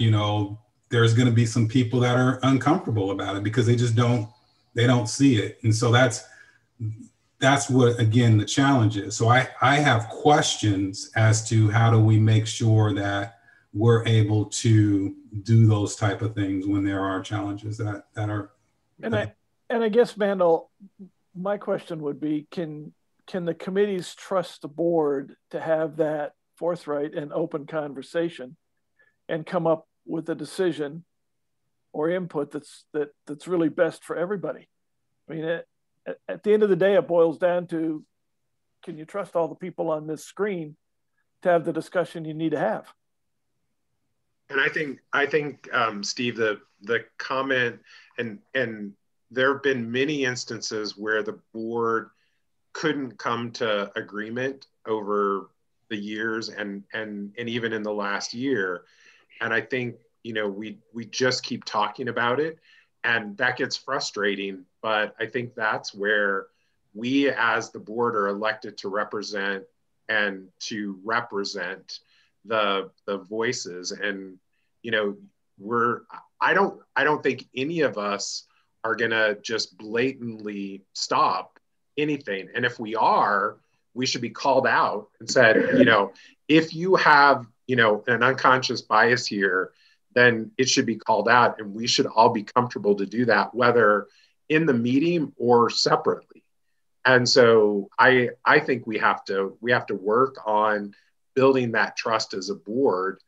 there's going to be some people that are uncomfortable about it because they don't see it. And so that's what, again, the challenge is. So I have questions as to how do we make sure that we're able to do those type of things when there are challenges that are. And I guess, Mandel, my question would be, can the committees trust the board to have that forthright and open conversation and come up with a decision or input that's really best for everybody? I mean, at the end of the day, it boils down to, can you trust all the people on this screen to have the discussion you need to have? And I think Steve, the comment, and there have been many instances where the board couldn't come to agreement over the years and even in the last year. And I think, we just keep talking about it, and that gets frustrating. But I think that's where we as the board are elected to represent and to represent the voices. And, I don't think any of us are gonna just blatantly stop anything. And if we are, we should be called out and said, if you have, an unconscious bias here, then it should be called out, and we should all be comfortable to do that, whether in the meeting or separately. And so I think we have to work on building that trust as a board.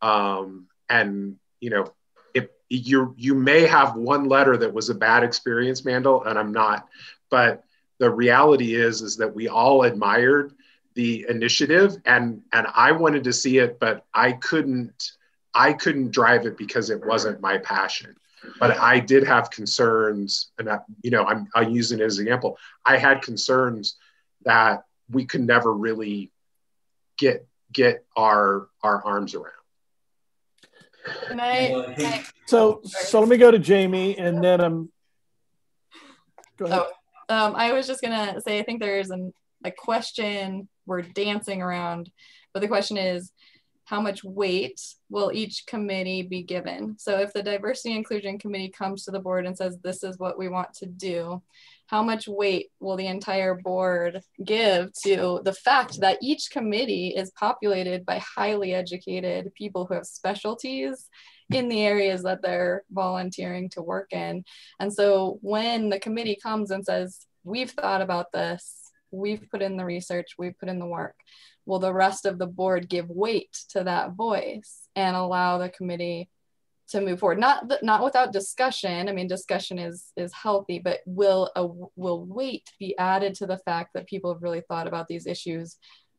And if you may have one letter that was a bad experience, Mandel, and I'm not, but the reality is that we all admired the initiative, and I wanted to see it, but I couldn't drive it because it wasn't my passion. But I did have concerns, and I'm using it as an example. I had concerns that we could never really get our arms around. So let me go to Jamie, and then go ahead. I was just gonna say, I think there is a question we're dancing around, but the question is, how much weight will each committee be given? So if the Diversity and Inclusion Committee comes to the board and says, this is what we want to do, how much weight will the entire board give to the fact that each committee is populated by highly educated people who have specialties in the areas that they're volunteering to work in? And so when the committee comes and says, we've thought about this, we've put in the research, we've put in the work, will the rest of the board give weight to that voice and allow the committee to move forward? Not without discussion. I mean, discussion is healthy, but will weight be added to the fact that people have really thought about these issues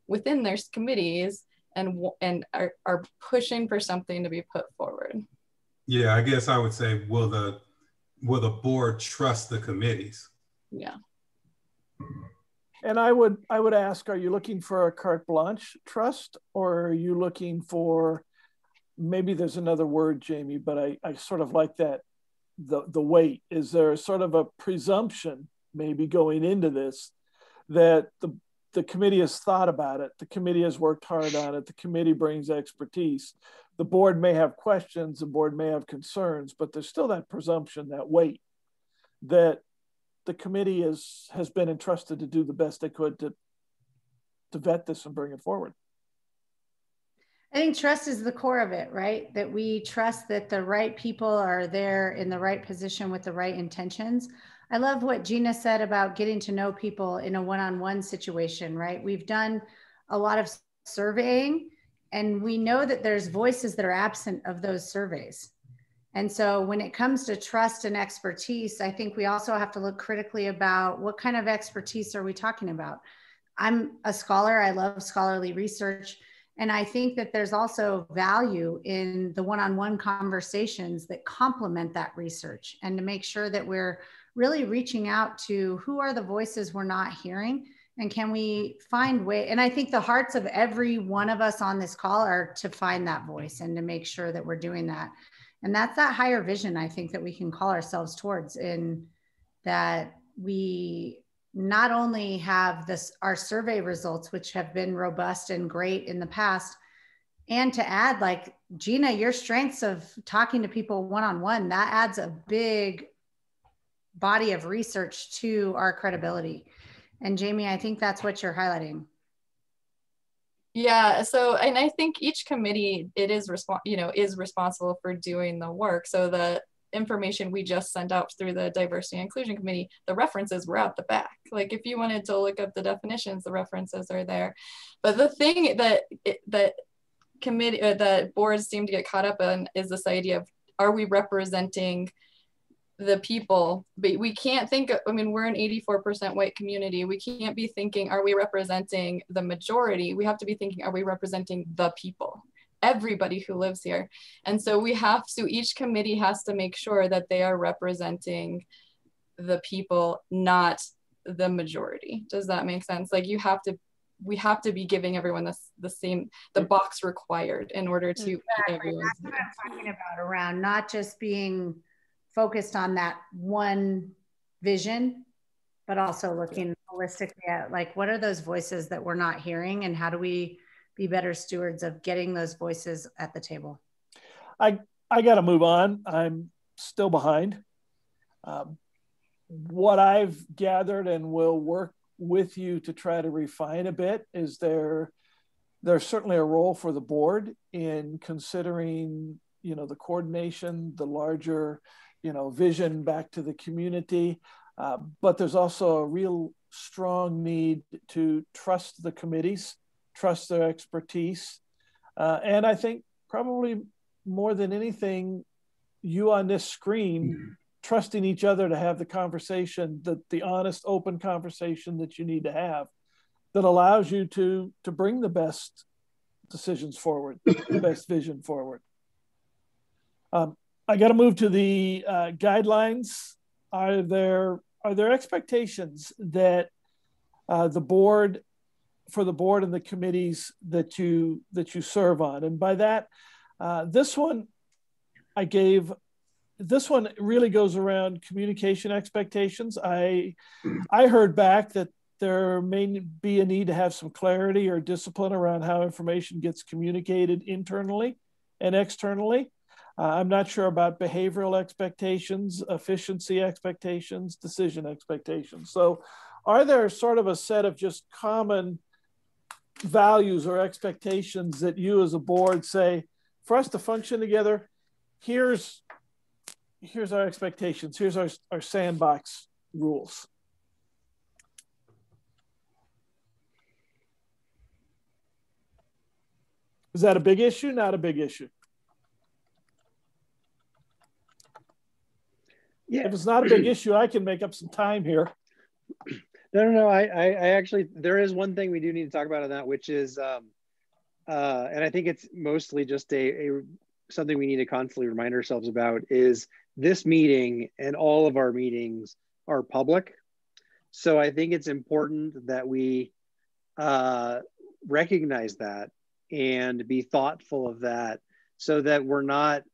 within their committees and are pushing for something to be put forward? Yeah, I guess I would say, will the board trust the committees? Yeah. And I would ask, are you looking for a carte blanche trust, or are you looking for, maybe there's another word, Jamie, but I sort of like that, the weight. Is there sort of a presumption maybe going into this that the committee has thought about it, the committee has worked hard on it, the committee brings expertise. The board may have questions, the board may have concerns, but there's still that presumption, that weight, that the committee has been entrusted to do the best they could to vet this and bring it forward. I think trust is the core of it, right? That we trust that the right people are there in the right position with the right intentions. I love what Gina said about getting to know people in a one-on-one situation, right? We've done a lot of surveying, And we know that there's voices that are absent of those surveys. And so when it comes to trust and expertise, I think we also have to look critically about what kind of expertise are we talking about. I'm a scholar, I love scholarly research. And I think that there's also value in the one-on-one conversations that complement that research, and to make sure that we're really reaching out to who are the voices we're not hearing, and can we find way. And I think the hearts of every one of us on this call are to find that voice and to make sure that we're doing that. And that's that higher vision, I think, that we can call ourselves towards, in that we not only have our survey results, which have been robust and great in the past, and to add, like, Gina, your strengths of talking to people one-on-one, that adds a big body of research to our credibility. And Jamie, I think that's what you're highlighting. Yeah, so, and I think each committee, is responsible for doing the work. So the information we just sent out through the Diversity and Inclusion Committee, the references were at the back. Like, if you wanted to look up the definitions, the references are there. But the thing that that boards seem to get caught up in is this idea of, are we representing the people? But we can't think, I mean, we're an 84% white community. We can't be thinking, are we representing the majority? We have to be thinking, are we representing the people? Everybody who lives here. And so each committee has to make sure that they are representing the people, not the majority. Does that make sense? Like, we have to be giving everyone the box required in order to meet everyone's needs. That's what I'm talking about, around not just being focused on that one vision, but also looking holistically at, like, what are those voices that we're not hearing, and how do we be better stewards of getting those voices at the table? I got to move on. I'm still behind. What I've gathered, and will work with you to try to refine a bit, is there's certainly a role for the board in considering, the coordination, the larger, vision back to the community. But there's also a real strong need to trust the committees, trust their expertise. And I think probably more than anything, you on this screen, trusting each other to have the conversation, the honest, open conversation that you need to have, that allows you to bring the best decisions forward, the best vision forward. I got to move to the guidelines. Are there expectations that for the board and the committees that you serve on? And by that, this one really goes around communication expectations. I heard back that there may be a need to have some clarity or discipline around how information gets communicated internally and externally. I'm not sure about behavioral expectations, efficiency expectations, decision expectations. So are there sort of a set of just common values or expectations that you as a board say, for us to function together, here's our expectations, here's our sandbox rules? Is that a big issue? Not a big issue? Yeah. If it's not a big issue, I can make up some time here. No. I actually, there is one thing we do need to talk about on that, which is, and I think it's mostly just something we need to constantly remind ourselves about, is this meeting and all of our meetings are public. So I think it's important that we recognize that and be thoughtful of that, so that we're not,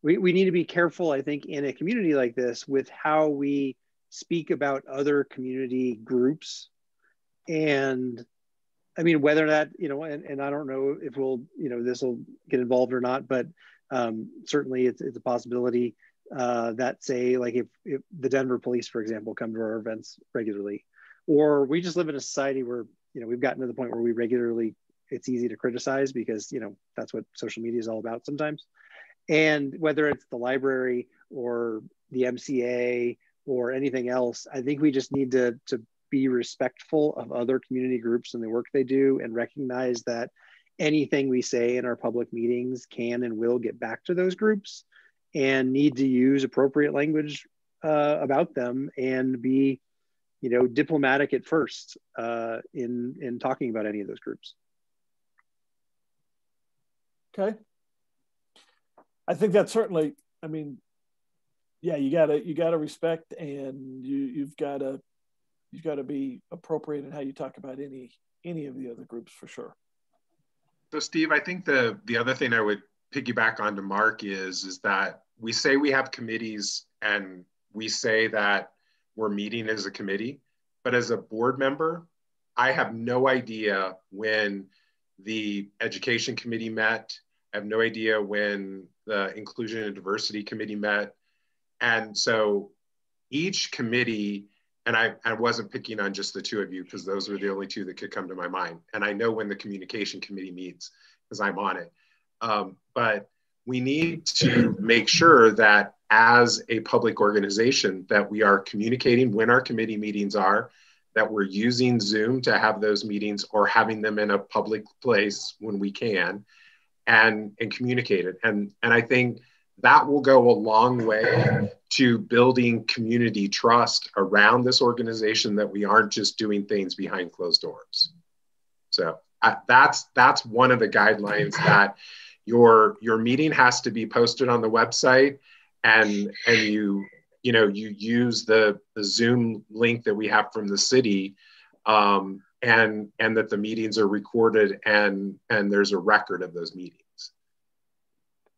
we need to be careful, I think, in a community like this with how we speak about other community groups. And I mean, whether that, and I don't know if we'll, this will get involved or not, but certainly it's a possibility that, say, like if the Denver police, for example, come to our events regularly, or we just live in a society where, we've gotten to the point where we regularly, it's easy to criticize because, that's what social media is all about sometimes. And whether it's the library or the MCA or anything else, I think we just need to be respectful of other community groups and the work they do, and recognize that anything we say in our public meetings can and will get back to those groups, and need to use appropriate language about them, and be, you know, diplomatic at first in talking about any of those groups. Okay. I think that's certainly, I mean, yeah, you gotta respect, and you've gotta be appropriate in how you talk about any of the other groups, for sure. So Steve, I think the other thing I would piggyback onto Mark is that we say we have committees and we say that we're meeting as a committee, but as a board member, I have no idea when the education committee met. I have no idea when the inclusion and diversity committee met. And so each committee, and I wasn't picking on just the two of you because those were the only two that could come to my mind. And I know when the communication committee meets because I'm on it. But we need to make sure that as a public organization that we are communicating when our committee meetings are, that we're using Zoom to have those meetings or having them in a public place when we can, and communicate it. And I think that will go a long way to building community trust around this organization, that we aren't just doing things behind closed doors. So that's one of the guidelines, that your meeting has to be posted on the website, and you use the Zoom link that we have from the city, and that the meetings are recorded and there's a record of those meetings.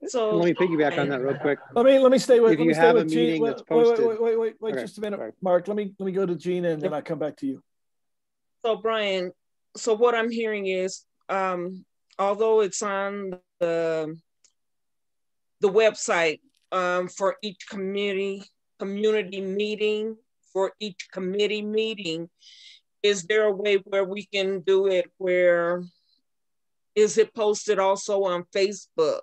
So let me piggyback on that real quick. Let me stay with. If you have a meeting that's posted. Wait, okay, just a minute, sorry. Mark. Let me go to Gina, and then I'll come back to you. So Brian, so what I'm hearing is, although it's on the website for each community meeting, for each committee meeting, is there a way where we can do it where, is it posted also on Facebook,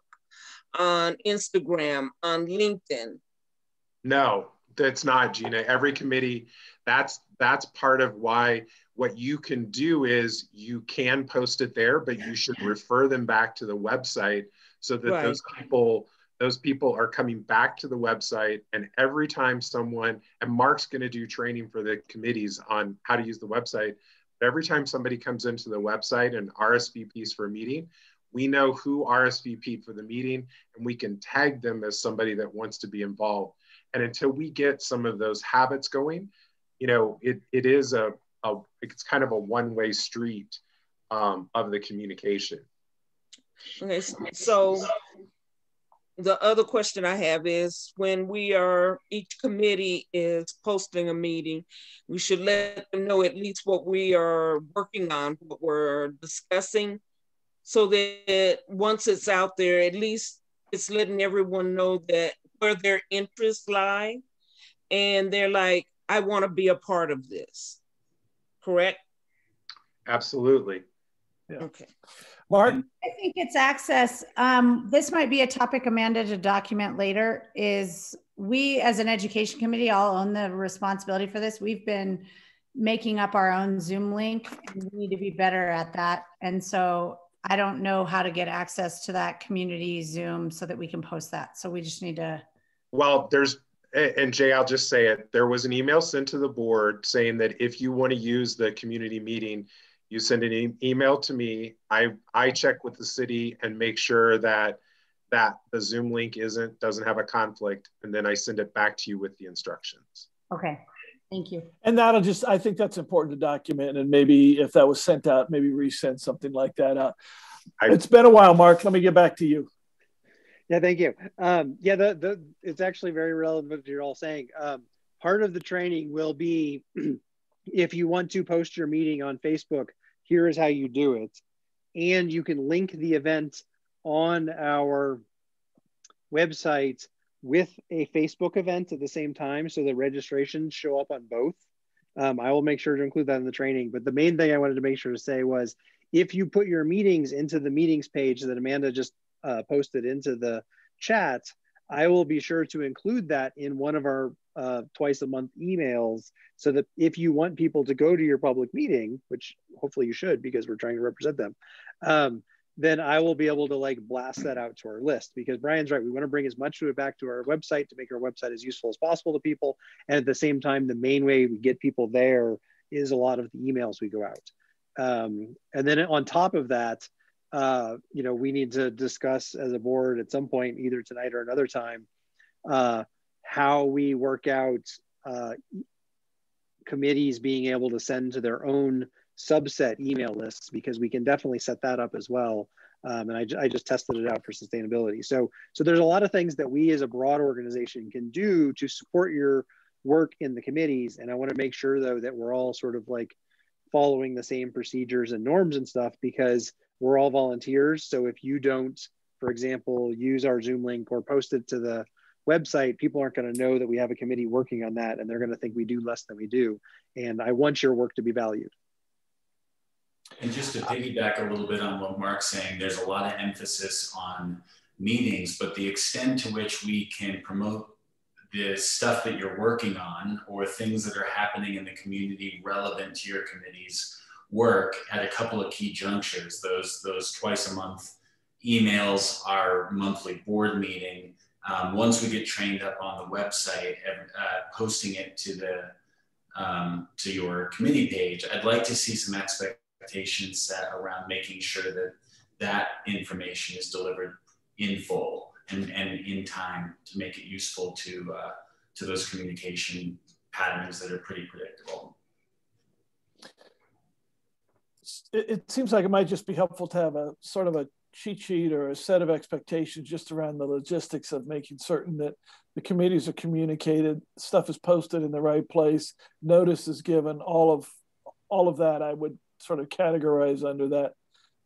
on Instagram, on LinkedIn? No, that's not, Gina. Every committee, that's part of why what you can do is you can post it there, but you should refer them back to the website so that Right. those people are coming back to the website. And every time someone, and Mark's going to do training for the committees on how to use the website, but every time somebody comes into the website and RSVPs for a meeting, we know who RSVP'd for the meeting, and we can tag them as somebody that wants to be involved. And until we get some of those habits going, it's kind of a one-way street of the communication. Okay, so the other question I have is, when each committee is posting a meeting, we should let them know at least what we are working on, what we're discussing, so that once it's out there, at least it's letting everyone know that where their interests lie, and they're like, I want to be a part of this. Correct? Absolutely. Yeah. Okay. Mark? I think it's access. This might be a topic, Amanda, to document later, is we as an education committee all own the responsibility for this. We've been making up our own Zoom link, and we need to be better at that. And so I don't know how to get access to that community Zoom so that we can post that. So we just need to. Well, and Jay, I'll just say it. There was an email sent to the board saying that if you want to use the community meeting, you send an email to me. I check with the city and make sure that the Zoom link doesn't have a conflict, and then I send it back to you with the instructions. Okay, thank you. And I think that's important to document, and maybe if that was sent out, maybe resend something like that out. It's been a while, Mark. Let me get back to you. Yeah, thank you. It's actually very relevant to what you're all saying. Part of the training will be, if you want to post your meeting on Facebook, here is how you do it. And you can link the event on our website with a Facebook event at the same time, so the registrations show up on both. I will make sure to include that in the training. But the main thing I wanted to make sure to say was, if you put your meetings into the meetings page that Amanda just posted into the chat, I will be sure to include that in one of our twice a month emails, so that if you want people to go to your public meeting, which hopefully you should because we're trying to represent them, then I will be able to like blast that out to our list, because Brian's right. We want to bring as much of it back to our website to make our website as useful as possible to people. And at the same time, the main way we get people there is a lot of the emails we go out. And then on top of that, you know, we need to discuss as a board at some point, either tonight or another time, how we work out committees being able to send to their own subset email lists, because we can definitely set that up as well. And I just tested it out for sustainability. So there's a lot of things that we as a broad organization can do to support your work in the committees. And I want to make sure though that we're all sort of like following the same procedures and norms and stuff, because we're all volunteers. So if you don't, for example, use our Zoom link or post it to the website, people aren't going to know that we have a committee working on that, and they're going to think we do less than we do. And I want your work to be valued. And just to piggyback a little bit on what Mark's saying, there's a lot of emphasis on meetings, but the extent to which we can promote the stuff that you're working on or things that are happening in the community relevant to your committee's work at a couple of key junctures, those twice a month emails, our monthly board meeting. Once we get trained up on the website, posting it to your committee page, I'd like to see some expectations set around making sure that that information is delivered in full and in time to make it useful to those communication patterns that are pretty predictable. It seems like it might just be helpful to have a sort of a cheat sheet or a set of expectations just around the logistics of making certain that the committees are communicated, stuff is posted in the right place, notice is given, all of that I would sort of categorize under that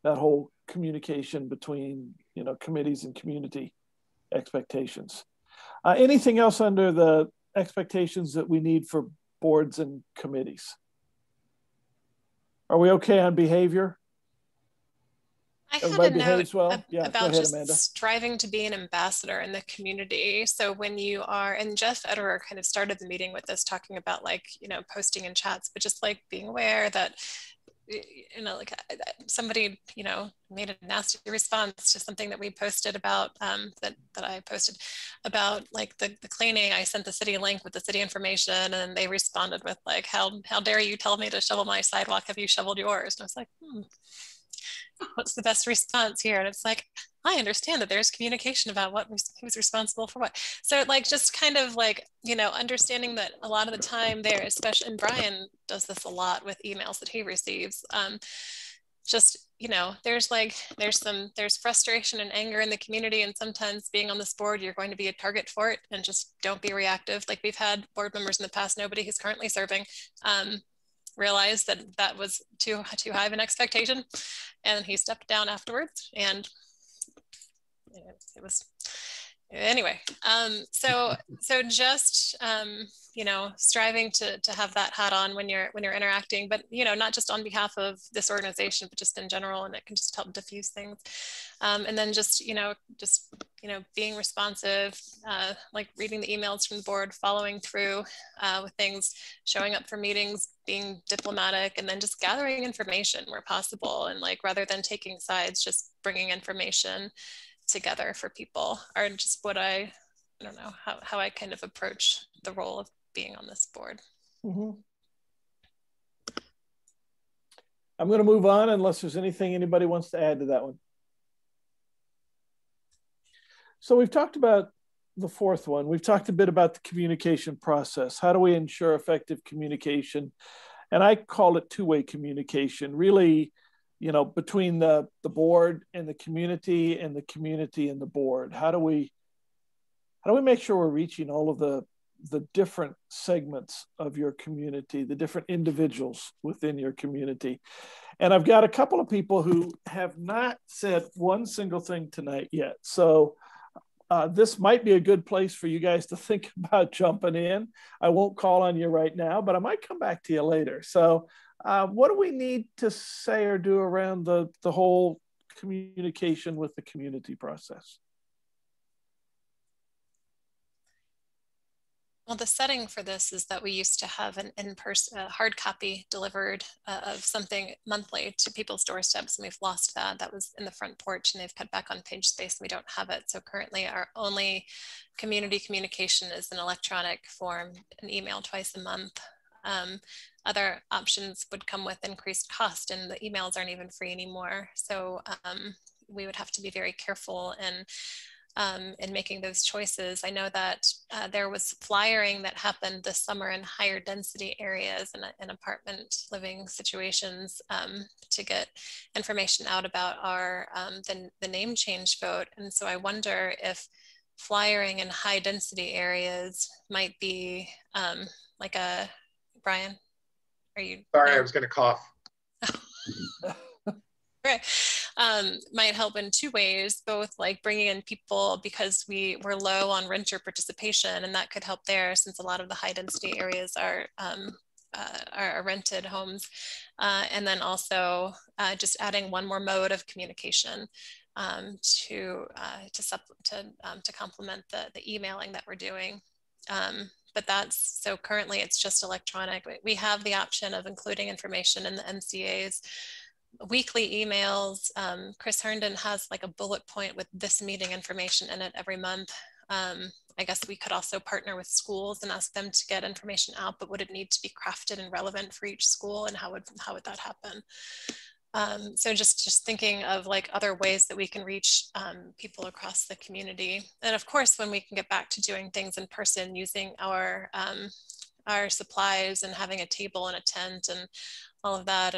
whole communication between, you know, committees and community expectations. Anything else under the expectations that we need for boards and committees? Are we okay on behavior? I Everybody had a behaves note well? Yeah, about go ahead, just Amanda. striving to be an ambassador in the community. So when you are, and Jeff Ederer kind of started the meeting with this, talking about like, you know, posting in chats, but just like being aware that, you know, like somebody, you know, made a nasty response to something that we posted about, that I posted about like the cleaning. I sent the city a link with the city information, and they responded with like, how dare you tell me to shovel my sidewalk? Have you shoveled yours? And I was like, what's the best response here? And it's like, I understand that there's communication about who's responsible for what. So like, just kind of like, you know, understanding that a lot of the time there, especially, and Brian does this a lot with emails that he receives, just, you know, there's frustration and anger in the community. And sometimes being on this board, you're going to be a target for it, and just don't be reactive. Like we've had board members in the past, nobody who's currently serving, realized that was too high of an expectation, and he stepped down afterwards, and it was anyway. So just you know, striving to have that hat on when you're interacting, but you know, not just on behalf of this organization, but just in general, and it can just help diffuse things. And then just being responsive, like reading the emails from the board, following through with things, showing up for meetings, being diplomatic, and then just gathering information where possible. And like, rather than taking sides, just bringing information together for people are just what I don't know, how I kind of approach the role of being on this board. Mm-hmm. I'm going to move on unless there's anything anybody wants to add to that one. So we've talked about the fourth one. We've talked a bit about the communication process. How do we ensure effective communication? And I call it two-way communication, really, you know, between the board and the community and the board. How do we make sure we're reaching all of the different segments of your community, the different individuals within your community? And I've got a couple of people who have not said one single thing tonight yet. So this might be a good place for you guys to think about jumping in. I won't call on you right now, but I might come back to you later. So what do we need to say or do around the whole communication with the community process? Well, the setting for this is that we used to have an in-person hard copy delivered of something monthly to people's doorsteps, and we've lost that. That was in the front porch, and they've cut back on page space, and we don't have it. So currently our only community communication is an electronic form, an email twice a month. Other options would come with increased cost, and the emails aren't even free anymore. So we would have to be very careful in making those choices. I know that there was flyering that happened this summer in higher density areas and in apartment living situations to get information out about our the name change vote. And so I wonder if flyering in high density areas might be like a, Brian, are you? Sorry, I was going to cough. Okay. Might help in two ways, both like bringing in people because we were low on renter participation, and that could help there since a lot of the high density areas are rented homes, and then also just adding one more mode of communication to complement the emailing that we're doing. But that's, so currently it's just electronic. We have the option of including information in the MCA's weekly emails. Chris Herndon has like a bullet point with this meeting information in it every month. I guess we could also partner with schools and ask them to get information out, but would it need to be crafted and relevant for each school, and how would that happen? So just thinking of like other ways that we can reach people across the community. And of course, when we can get back to doing things in person, using our supplies and having a table and a tent and all of that.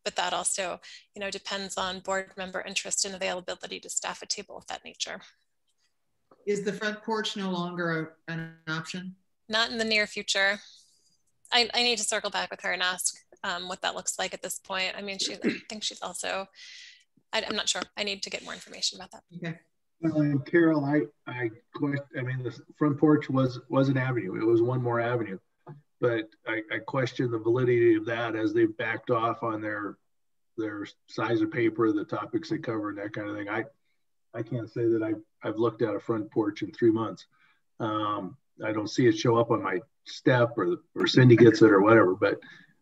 But that also, depends on board member interest and availability to staff a table of that nature. Is the front porch no longer an option? Not in the near future. I need to circle back with her and ask what that looks like at this point. I mean, I think she's also, I'm not sure. I need to get more information about that. Okay. Well, and Carol, I mean, the front porch was an avenue. It was one more avenue, but I question the validity of that as they've backed off on their size of paper, the topics they cover, and that kind of thing. I can't say that I've looked at a front porch in 3 months. I don't see it show up on my step, or Cindy gets it or whatever. But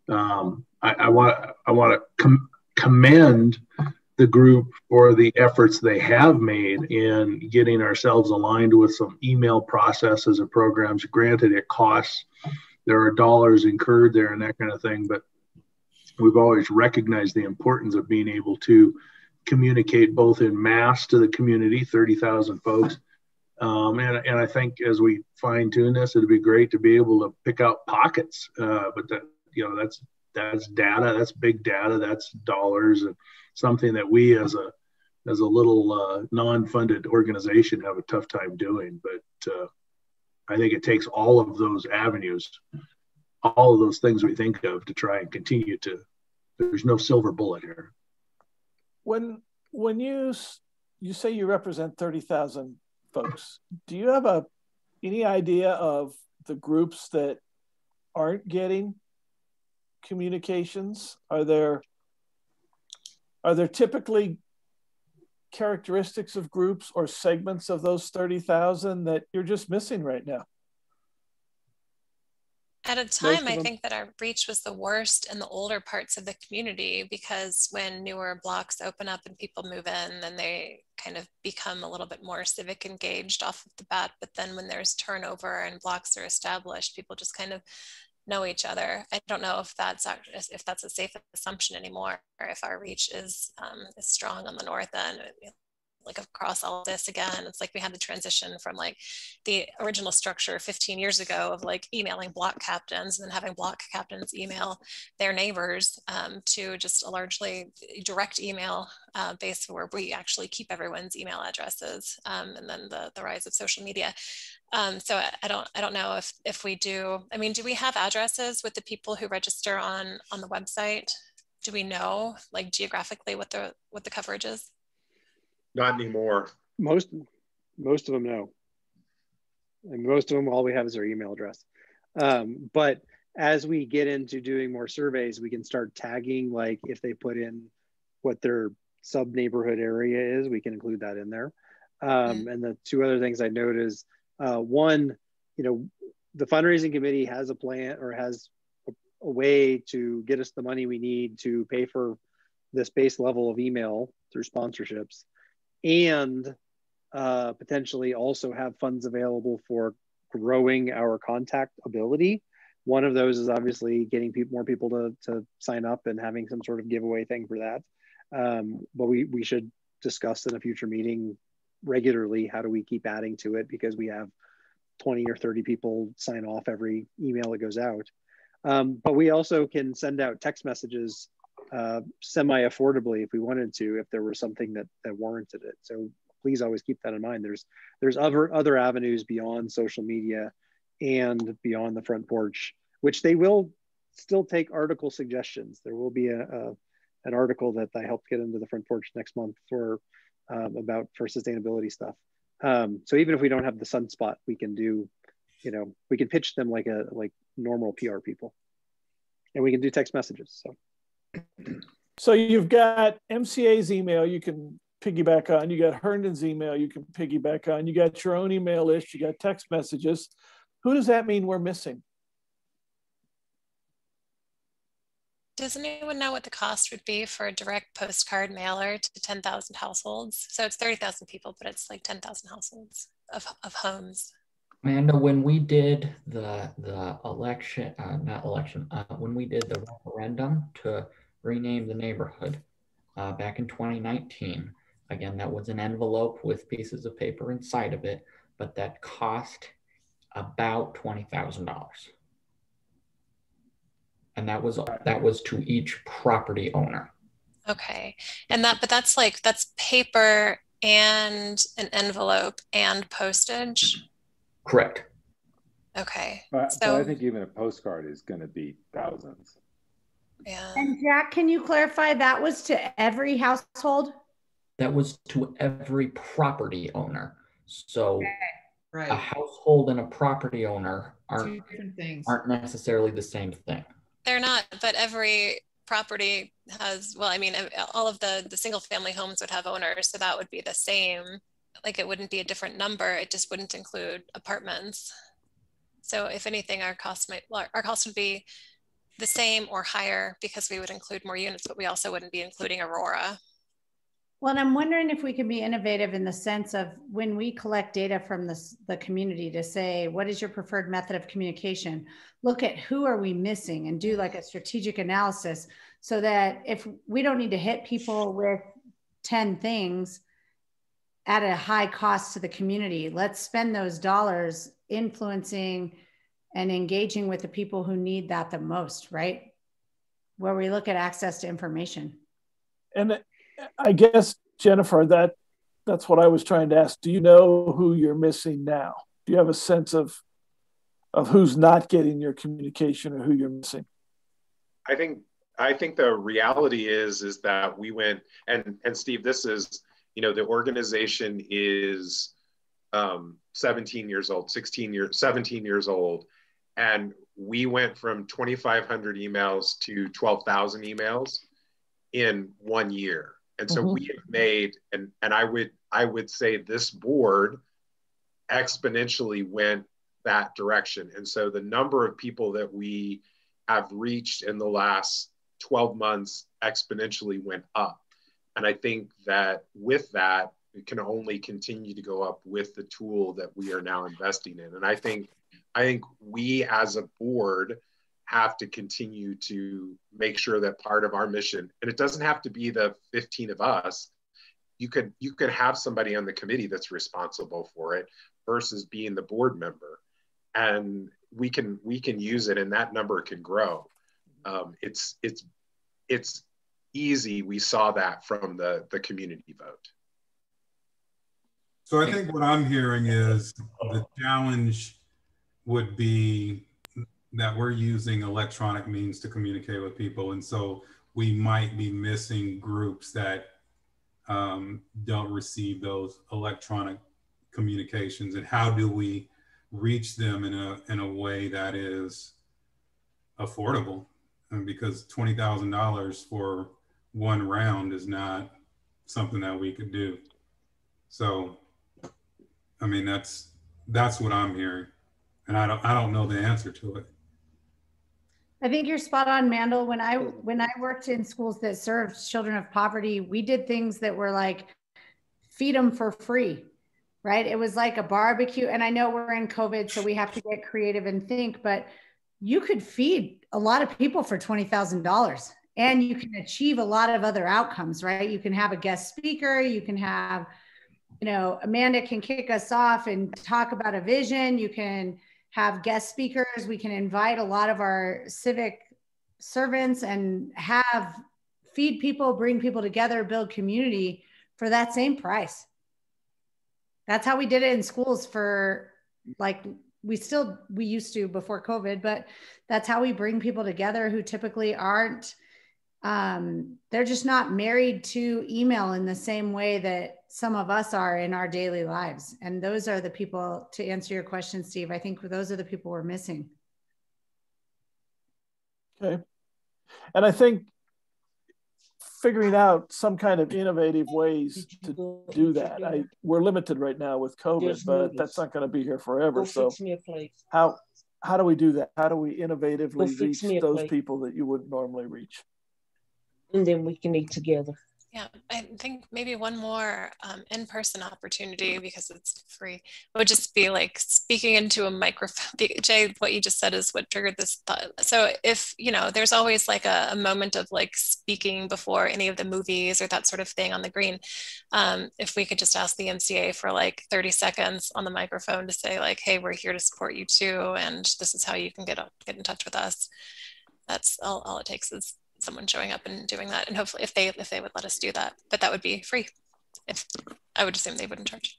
I want to commend the group for the efforts they have made in getting ourselves aligned with some email processes and programs. Granted, it costs. There are dollars incurred there and that kind of thing, but we've always recognized the importance of being able to communicate both in mass to the community, 30,000 folks. And I think as we fine tune this, it'd be great to be able to pick out pockets. But that's data, that's big data, that's dollars, and something that we as a little non-funded organization have a tough time doing. But I think it takes all of those avenues, all of those things we think of to try and continue to. There's no silver bullet here. When you say you represent 30,000 folks, do you have any idea of the groups that aren't getting communications? Are there typically characteristics of groups or segments of those 30,000 that you're just missing right now? At a time, I think that our reach was the worst in the older parts of the community, because when newer blocks open up and people move in, then they kind of become a little bit more civic engaged off of the bat. But then when there's turnover and blocks are established, people just kind of know each other. I don't know if that's a safe assumption anymore, or if our reach is strong on the north end. Like across all of this again, it's like we had the transition from like the original structure 15 years ago of like emailing block captains and then having block captains email their neighbors to just a largely direct email base where we actually keep everyone's email addresses, and then the rise of social media. So I don't know if we do. I mean, do we have addresses with the people who register on the website? Do we know like geographically what the coverage is? Not anymore. Most of them know. And most of them, all we have is their email address. But as we get into doing more surveys, we can start tagging, like if they put in what their sub neighborhood area is, we can include that in there. And the two other things I note is one, the fundraising committee has a plan or has a way to get us the money we need to pay for this base level of email through sponsorships, and potentially also have funds available for growing our contact ability. One of those is obviously getting more people to sign up and having some sort of giveaway thing for that. But we should discuss in a future meeting regularly, how do we keep adding to it, because we have 20 or 30 people sign off every email that goes out. But we also can send out text messages semi-affordably if we wanted to, if there was something that warranted it. So please always keep that in mind. There's other avenues beyond social media and beyond the front porch, which they will still take article suggestions. There will be an article that I helped get into the front porch next month for sustainability stuff. So even if we don't have the sunspot, we can do, we can pitch them like normal PR people, and we can do text messages. So you've got MCA's email you can piggyback on, you got Herndon's email you can piggyback on, you got your own email list, you got text messages. Who does that mean we're missing? Does anyone know what the cost would be for a direct postcard mailer to 10,000 households? So it's 30,000 people, but it's like 10,000 households of homes. Amanda, when we did the election, when we did the referendum to rename the neighborhood back in 2019, again, that was an envelope with pieces of paper inside of it, but that cost about $20,000. And that was to each property owner. Okay. And that's paper and an envelope and postage? Correct. Okay. But I think even a postcard is going to be thousands. Yeah. And Jack, can you clarify, that was to every household? That was to every property owner. So right. A household and a property owner aren't necessarily the same thing. They're not, but every property has, well, I mean, all of the single family homes would have owners, so that would be the same. Like, it wouldn't be a different number, it just wouldn't include apartments. So if anything, our cost would be the same or higher because we would include more units, but we also wouldn't be including Aurora. Well, and I'm wondering if we can be innovative in the sense of when we collect data from the community to say, what is your preferred method of communication? Look at who are we missing and do like a strategic analysis so that if we don't need to hit people with 10 things at a high cost to the community, let's spend those dollars influencing and engaging with the people who need that the most, right? Where we look at access to information. And I guess, Jennifer, that's what I was trying to ask. Do you know who you're missing now? Do you have a sense of who's not getting your communication or who you're missing? I think the reality is that we went, and Steve, this is, the organization is 17 years old, 17 years old. And we went from 2,500 emails to 12,000 emails in 1 year. And so we have made, and I would say this board exponentially went that direction. And so the number of people that we have reached in the last 12 months exponentially went up. And I think that with that, it can only continue to go up with the tool that we are now investing in. And I think we as a board have to continue to make sure that part of our mission, and it doesn't have to be the 15 of us, you could have somebody on the committee that's responsible for it versus being the board member. And we can use it, and that number can grow. It's easy. We saw that from the community vote. So I think what I'm hearing is the challenge would be that we're using electronic means to communicate with people. And so we might be missing groups that don't receive those electronic communications. And how do we reach them in a way that is affordable? Because $20,000 for one round is not something that we could do. So, I mean, that's what I'm hearing. And I don't know the answer to it. I think you're spot on, Mandel. When I worked in schools that served children of poverty, we did things that were like feed them for free, right? It was like a barbecue. And I know we're in COVID, so we have to get creative and think, but you could feed a lot of people for $20,000 and you can achieve a lot of other outcomes, right? You can have a guest speaker, you can have, you know, Amanda can kick us off and talk about a vision. You can have guest speakers. We can invite a lot of our civic servants and have feed people, bring people together, build community for that same price. That's how we did it in schools for like, we used to before COVID, but that's how we bring people together who typically aren't, they're just not married to email in the same way that some of us are in our daily lives. And those are the people, to answer your question, Steve, I think those are the people we're missing. Okay. And I think figuring out some kind of innovative ways to do that. We're limited right now with COVID, but that's not going to be here forever. So how do we do that? How do we innovatively reach those people that you wouldn't normally reach? And then we can eat together. Yeah, I think maybe one more in-person opportunity, because it's free, would just be like speaking into a microphone. Jay, what you just said is what triggered this thought. So if, you know, there's always like a moment of like speaking before any of the movies or that sort of thing on the green. If we could just ask the MCA for like 30 seconds on the microphone to say like, hey, we're here to support you too, and this is how you can get in touch with us. That's all it takes is someone showing up and doing that, and hopefully if they would let us do that, but that would be free. If I would assume they wouldn't charge.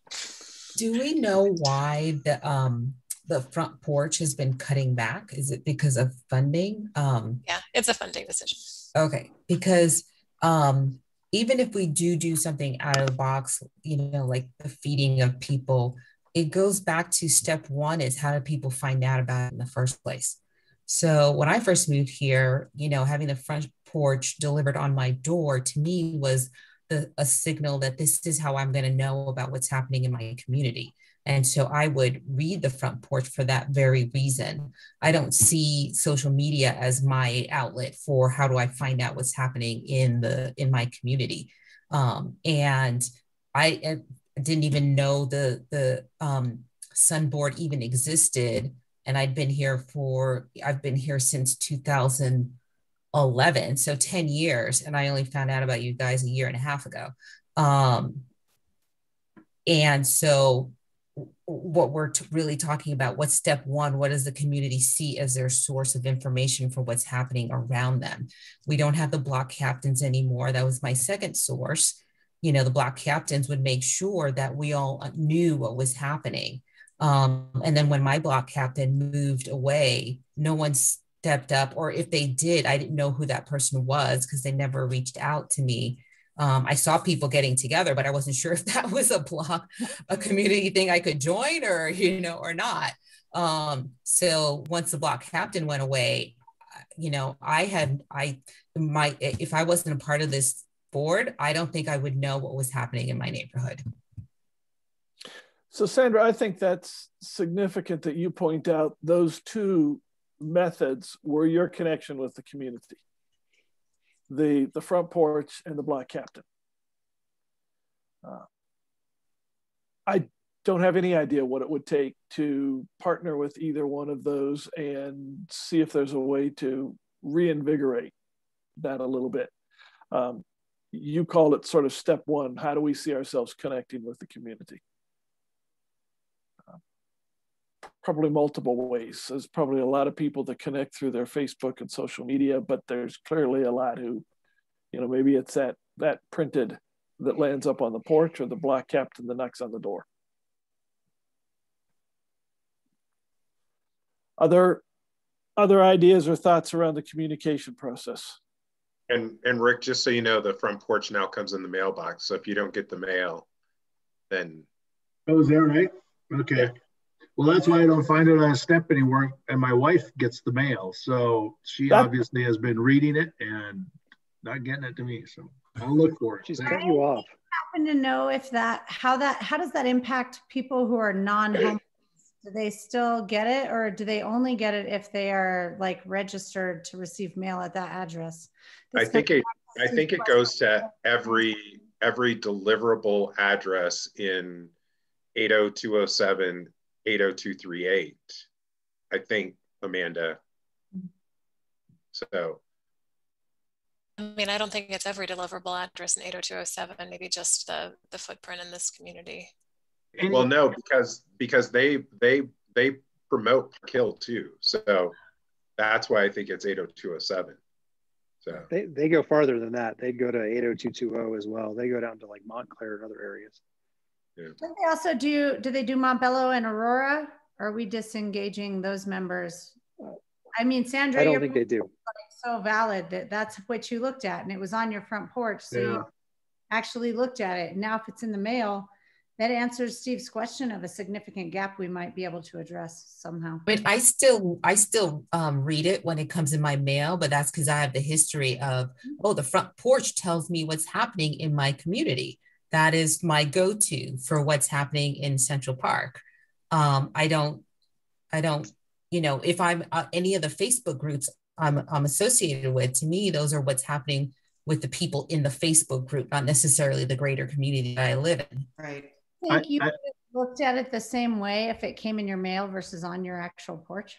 Do we know why the front porch has been cutting back? Is it because of funding? Yeah, it's a funding decision. Okay, because even if we do something out of the box, you know, like the feeding of people, it goes back to step one: is how do people find out about it in the first place? So when I first moved here, you know, having the front porch delivered on my door to me was a signal that this is how I'm going to know about what's happening in my community. And so I would read the front porch for that very reason. I don't see social media as my outlet for how do I find out what's happening in my community. And I didn't even know the Sun Board even existed. And I've been here since 2011, so 10 years. And I only found out about you guys a year and a half ago. And so what we're really talking about, what's step one? What does the community see as their source of information for what's happening around them? We don't have the block captains anymore. That was my second source. You know, the block captains would make sure that we all knew what was happening. And then when my block captain moved away, no one stepped up, or if they did, I didn't know who that person was because they never reached out to me. I saw people getting together, but I wasn't sure if that was a community thing I could join or, you know, or not. So once the block captain went away, you know, if I wasn't a part of this board, I don't think I would know what was happening in my neighborhood. So Sandra, I think that's significant that you point out those two methods were your connection with the community. The front porch and the block captain. I don't have any idea what it would take to partner with either one of those and see if there's a way to reinvigorate that a little bit. You called it sort of step one. How do we see ourselves connecting with the community? Probably multiple ways. There's probably a lot of people that connect through their Facebook and social media, but there's clearly a lot who, you know, maybe it's that printed that lands up on the porch or the block captain that knocks on the door. Other ideas or thoughts around the communication process? And Rick, just so you know, the front porch now comes in the mailbox. So if you don't get the mail, then. Oh, is that right? Okay. Yeah. Well, that's why I don't find it on a step anymore. And my wife gets the mail. So she obviously has been reading it and not getting it to me. So I'll look for it. She's cut you off. I happen to know if how does that impact people who are non-homeless? Do they still get it, or do they only get it if they are like registered to receive mail at that address? I think it goes to every deliverable address in 80207, 80238. I think, Amanda. So. I mean, I don't think it's every deliverable address in 80207, maybe just the footprint in this community. Well, no, because they promote Kill too. So that's why I think it's 80207. So they go farther than that. They go to 80220 as well. They go down to like Montclair and other areas. Yeah. Don't they also do they do Montbello and Aurora? Or are we disengaging those members? I mean, Sandra, I don't think they do. So valid that that's what you looked at, and it was on your front porch, so you actually looked at it. Now if it's in the mail, that answers Steve's question of a significant gap we might be able to address somehow. I mean, I still read it when it comes in my mail, but that's because I have the history of, the front porch tells me what's happening in my community. That is my go-to for what's happening in Central Park. I don't, if I'm any of the Facebook groups I'm associated with, to me, those are what's happening with the people in the Facebook group, not necessarily the greater community that I live in. Right. I think you would have looked at it the same way if it came in your mail versus on your actual porch.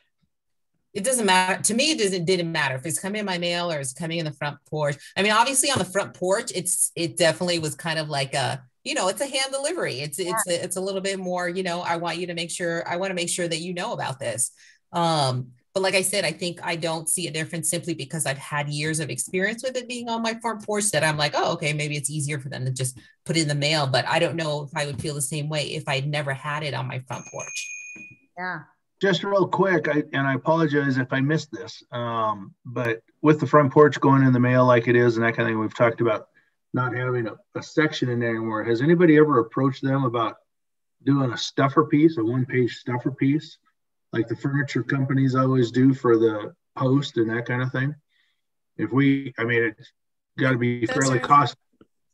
It doesn't matter. To me, it didn't matter if it's coming in my mail or it's coming in the front porch. I mean, obviously on the front porch, it definitely was kind of like a, it's a hand delivery. It's a little bit more, I want to make sure that you know about this. But like I said, I think I don't see a difference simply because I've had years of experience with it being on my front porch that I'm like, oh, okay, maybe it's easier for them to just put it in the mail. But I don't know if I would feel the same way if I'd never had it on my front porch. Yeah. Just real quick, and I apologize if I missed this, but with the front porch going in the mail like it is and that kind of thing, we've talked about not having a section in there anymore. Has anybody ever approached them about doing a stuffer piece, a one-page stuffer piece? Like the furniture companies always do for the post and that kind of thing. It's got to be fairly costly.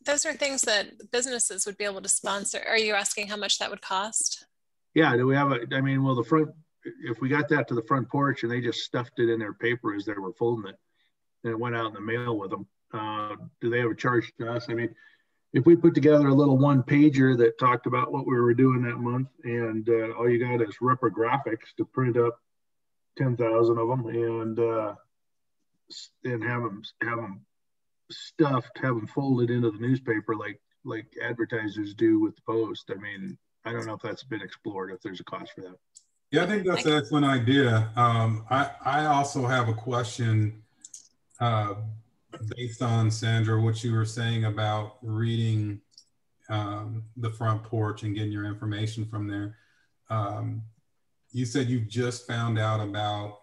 Those are things that businesses would be able to sponsor. Are you asking how much that would cost? Yeah, do we have the front, if we got that to the front porch and they just stuffed it in their paper as they were folding it and it went out in the mail with them, do they have a charge to us? I mean, if we put together a little one pager that talked about what we were doing that month, and all you got is reprographics to print up 10,000 of them and have them stuffed, have them folded into the newspaper like advertisers do with the Post. I mean, I don't know if that's been explored, if there's a cost for that. Yeah, I think that's an excellent idea. I also have a question based on, Sandra, what you were saying about reading the front porch and getting your information from there. You said you just found out about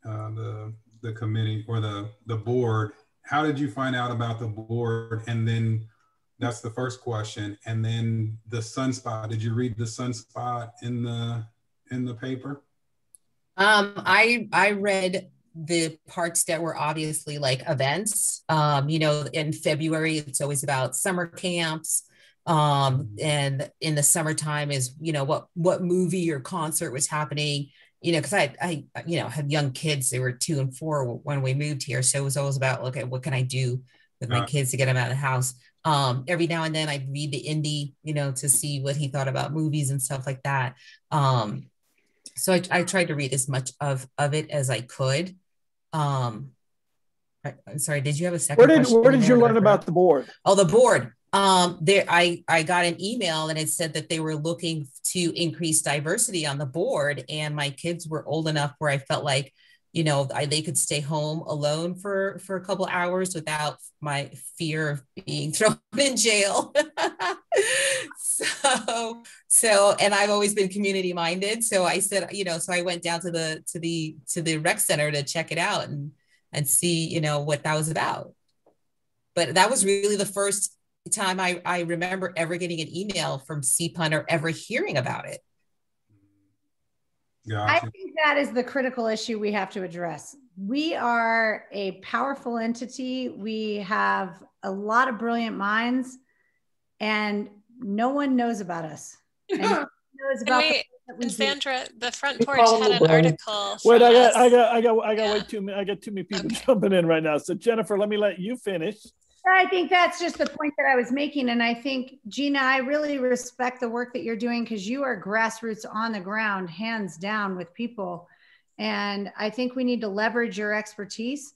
the committee or the board. How did you find out about the board? And then that's the first question. And then the sunspot, did you read the sunspot in the paper? I read the parts that were obviously like events. In February, it's always about summer camps. And in the summertime is, what movie or concert was happening, because I had young kids. They were 2 and 4 when we moved here. So it was always about, okay, what can I do with my kids to get them out of the house? Every now and then I'd read the indie, to see what he thought about movies and stuff like that. So I tried to read as much of it as I could. I'm sorry, did you have a second question? Where did you learn about the board? Oh, the board. I got an email and it said that they were looking to increase diversity on the board, and my kids were old enough where I felt like, they could stay home alone for a couple hours without my fear of being thrown in jail. So, and I've always been community minded. So I said, so I went down to the rec center to check it out and see, what that was about. But that was really the first time I remember ever getting an email from CPUN or ever hearing about it. I think that is the critical issue we have to address. We are a powerful entity. We have a lot of brilliant minds, and no one knows about us. And no one knows about the And Sandra, the front porch had an article. Wait, I got way too many. I got too many people jumping in right now. So Jennifer, let me let you finish. I think that's just the point that I was making. And I think, Gina, I really respect the work that you're doing because you are grassroots on the ground, hands down with people. And I think we need to leverage your expertise.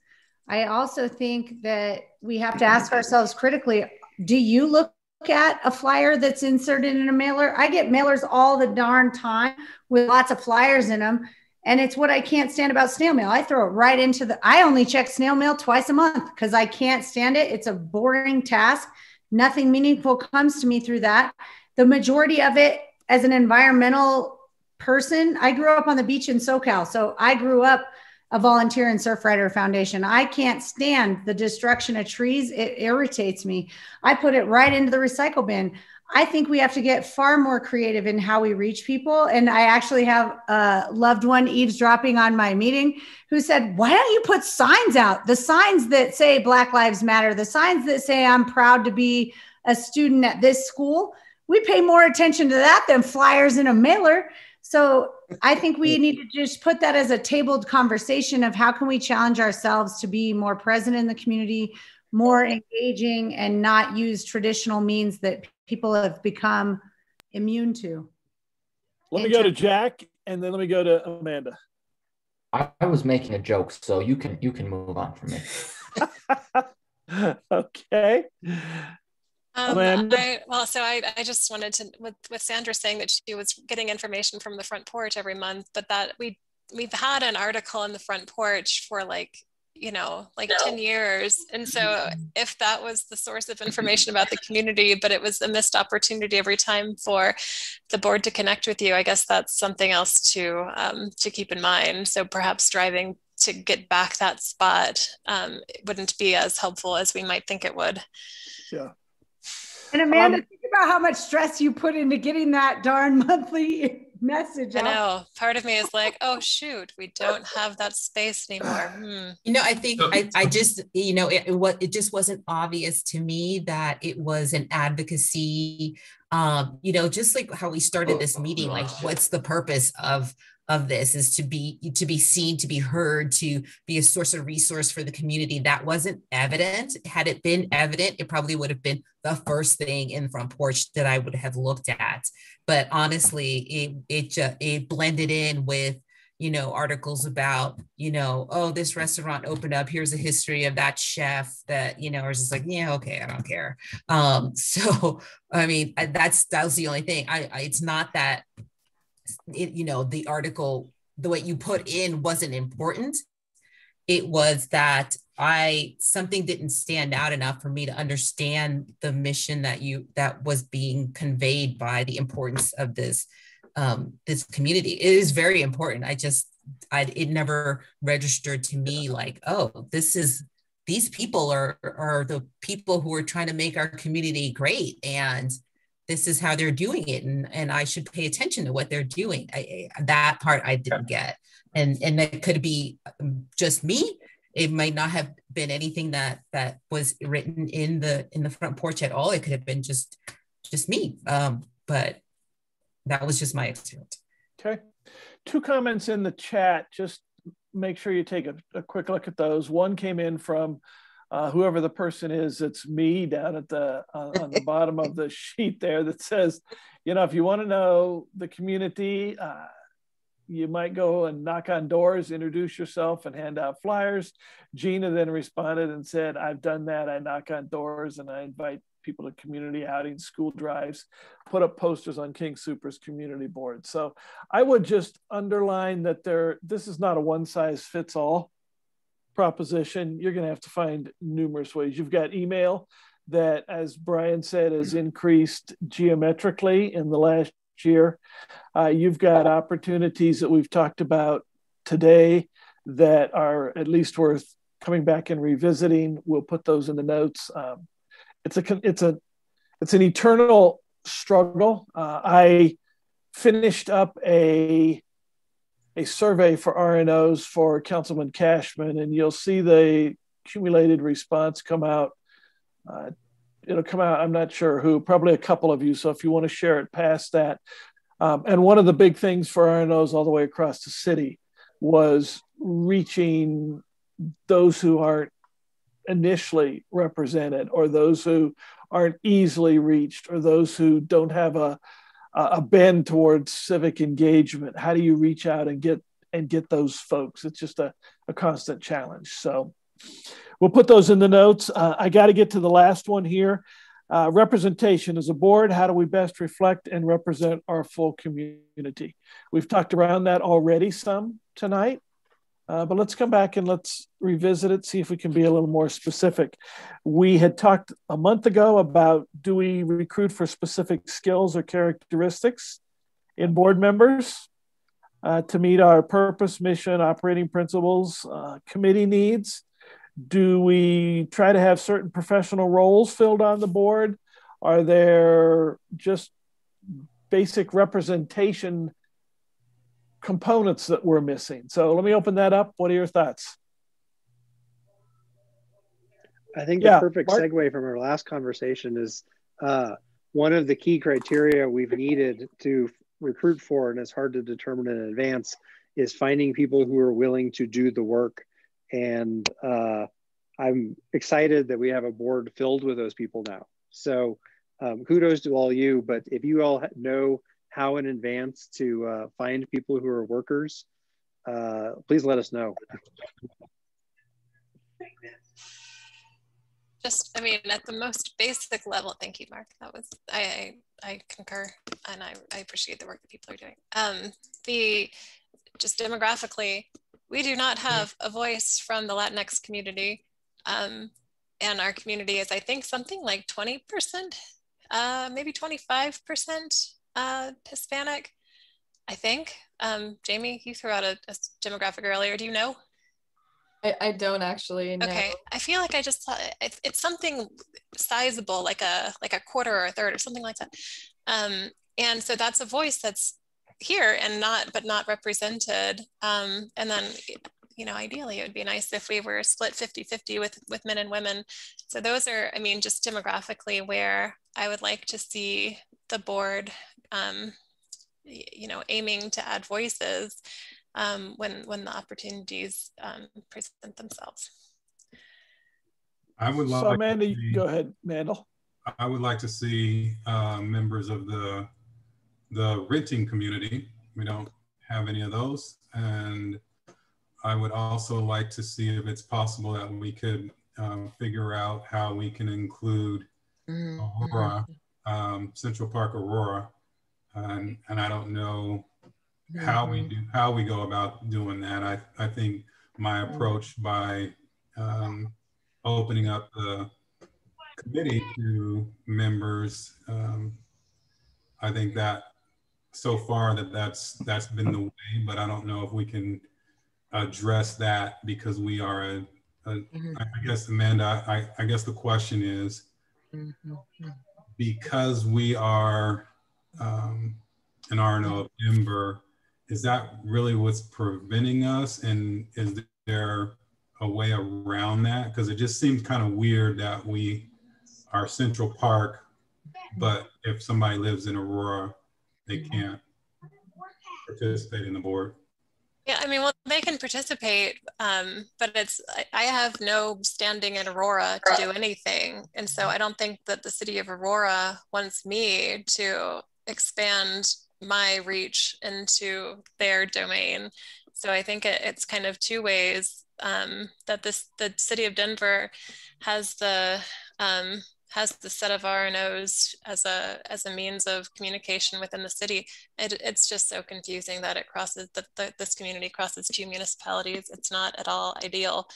I also think that we have to ask ourselves critically, do you look at a flyer that's inserted in a mailer? I get mailers all the darn time with lots of flyers in them. And it's what I can't stand about snail mail. I throw it right into I only check snail mail twice a month because I can't stand it. It's a boring task. Nothing meaningful comes to me through that. The majority of it, as an environmental person, I grew up on the beach in SoCal. So I grew up a volunteer in Surfrider Foundation. I can't stand the destruction of trees. It irritates me. I put it right into the recycle bin. I think we have to get far more creative in how we reach people. And I actually have a loved one eavesdropping on my meeting who said, why don't you put signs out? The signs that say Black Lives Matter, the signs that say I'm proud to be a student at this school. We pay more attention to that than flyers in a mailer. So I think we need to just put that as a tabled conversation of how can we challenge ourselves to be more present in the community, more engaging, and not use traditional means that people have become immune to. Let me go to Jack, and then let me go to Amanda. I was making a joke, so you can move on from me. Okay. I just wanted to, with Sandra saying that she was getting information from the front porch every month, but that we've had an article in the front porch for 10 years. And so if that was the source of information about the community, but it was a missed opportunity every time for the board to connect with you, I guess that's something else to keep in mind. So perhaps striving to get back that spot wouldn't be as helpful as we might think it would. Yeah. And Amanda, think about how much stress you put into getting that darn monthly message out. I know. Part of me is like, oh shoot, we don't have that space anymore. I think I just, it just wasn't obvious to me that it was an advocacy, just like how we started this meeting, like what's the purpose of this is to be seen, to be heard, to be a source of resource for the community. That wasn't evident. Had it been evident, it probably would have been the first thing in the front porch that I would have looked at. But honestly, it blended in with, articles about, oh, this restaurant opened up, here's a history of that chef that, or it's just like, yeah, okay, I don't care. So, I mean, that was the only thing. It's not that, the article, the way you put in wasn't important. It was that something didn't stand out enough for me to understand the mission that was being conveyed by the importance of this community. It is very important. It never registered to me like, oh, these people are the people who are trying to make our community great, and this is how they're doing it, and I should pay attention to what they're doing. That part I didn't get, and that could be just me. It might not have been anything that was written in the front porch at all. It could have been just me, but that was just my experience. Okay, 2 comments in the chat. Just make sure you take a quick look at those. One came in from whoever the person is, it's me down at on the bottom of the sheet there that says, if you want to know the community, you might go and knock on doors, introduce yourself, and hand out flyers. Gina then responded and said, I've done that. I knock on doors and I invite people to community outings, school drives, put up posters on King Super's community board. So I would just underline that this is not a one-size-fits-all proposition. You're going to have to find numerous ways. You've got email that, as Brian said, has increased geometrically in the last year. You've got opportunities that we've talked about today that are at least worth coming back and revisiting. We'll put those in the notes. It's an eternal struggle. I finished up a survey for RNOs for Councilman Cashman, and you'll see the accumulated response come out. It'll come out, I'm not sure who, probably a couple of you. So if you want to share it past that, And one of the big things for RNOs all the way across the city was reaching those who aren't initially represented, or those who aren't easily reached, or those who don't have a bend towards civic engagement. How do you reach out and get those folks? It's just a constant challenge. So we'll put those in the notes. I got to get to the last one here. Representation as a board, how do we best reflect and represent our full community? We've talked around that already some tonight, but let's come back and let's revisit it, see if we can be a little more specific. We had talked a month ago about, do we recruit for specific skills or characteristics in board members to meet our purpose, mission, operating principles, committee needs? Do we try to have certain professional roles filled on the board? Are there just basic representation components that we're missing? So let me open that up. What are your thoughts? I think the perfect segue from our last conversation is one of the key criteria we've needed to recruit for, and it's hard to determine in advance, is finding people who are willing to do the work. And I'm excited that we have a board filled with those people now. So kudos to all you, but if you all know how in advance to find people who are workers, please let us know. Just, I mean, at the most basic level, thank you, Mark. That was, I concur, and I appreciate the work that people are doing. Just demographically, we do not have a voice from the Latinx community. And our community is, I think, something like 20%, maybe 25% Hispanic, I think. Jamie, you threw out a demographic earlier. Do you know? I don't actually know. Okay, I feel like I just thought it's something sizable, like a quarter or a third or something like that. And so that's a voice that's here and not represented. And then, you know, ideally it would be nice if we were split 50-50 with men and women. So those are, I mean, just demographically where I would like to see the board, you know, aiming to add voices when the opportunities present themselves. I would love. So Amanda, go ahead, Mandel. I would like to see members of the renting community. We don't have any of those, and I would also like to see if it's possible that we could figure out how we can include Aurora, Central Park Aurora, and I don't know how we go about doing that. I think my approach by opening up the committee to members, I think that so far that's been the way, but I don't know if we can address that because we are I guess, Amanda, I guess the question is, because we are an RNO of Denver, is that really what's preventing us? And is there a way around that? Because it just seems kind of weird that we are Central Park, but if somebody lives in Aurora, they can't participate in the board. Yeah, I mean, well, they can participate, but I have no standing in Aurora to do anything. And so I don't think that the city of Aurora wants me to expand my reach into their domain. So I think it's kind of two ways that the city of Denver has the set of RNOs as a means of communication within the city. It's just so confusing that it crosses this community crosses two municipalities. It's not at all ideal.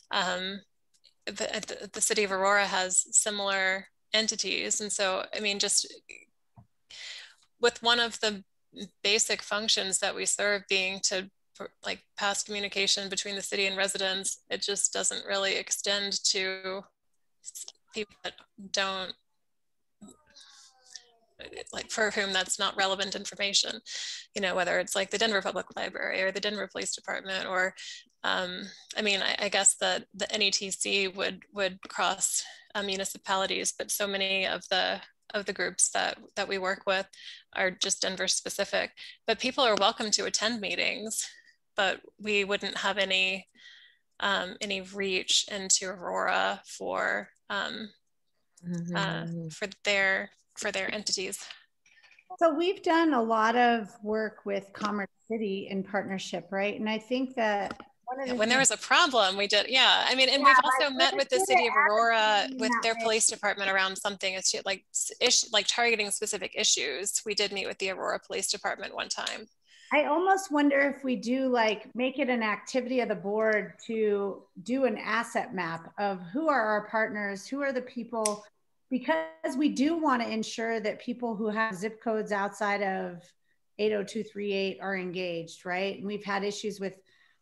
The city of Aurora has similar entities, and so I mean, just with one of the basic functions that we serve being to like pass communication between the city and residents, it just doesn't really extend to people that don't, like, for whom that's not relevant information, you know, whether it's like the Denver Public Library or the Denver Police Department, or I mean, I guess that the NETC would cross municipalities, but so many of the the groups that we work with are just Denver specific, but people are welcome to attend meetings, but we wouldn't have any reach into Aurora for their entities. So we've done a lot of work with Commerce City in partnership, right? And I think that when there was a problem, we did, yeah. I mean, and we've also met with the city of Aurora with their police department around something like targeting specific issues. We did meet with the Aurora Police Department one time. I almost wonder if we do like make it an activity of the board to do an asset map of who are our partners, who are the people, because we do want to ensure that people who have zip codes outside of 80238 are engaged, right? And we've had issues with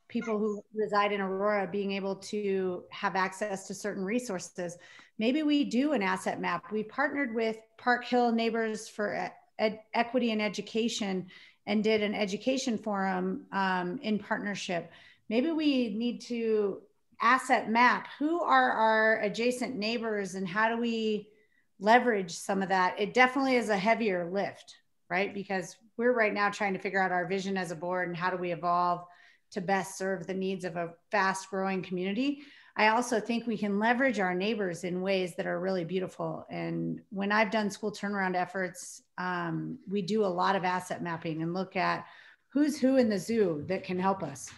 people who reside in Aurora being able to have access to certain resources. Maybe we do an asset map. We partnered with Park Hill Neighbors for Equity and Education and did an education forum in partnership. Maybe we need to asset map who are our adjacent neighbors and how do we leverage some of that. It definitely is a heavier lift, right? Because we're right now trying to figure out our vision as a board and how do we evolve to best serve the needs of a fast growing community. I also think we can leverage our neighbors in ways that are really beautiful. And when I've done school turnaround efforts, we do a lot of asset mapping and look at who's who in the zoo that can help us.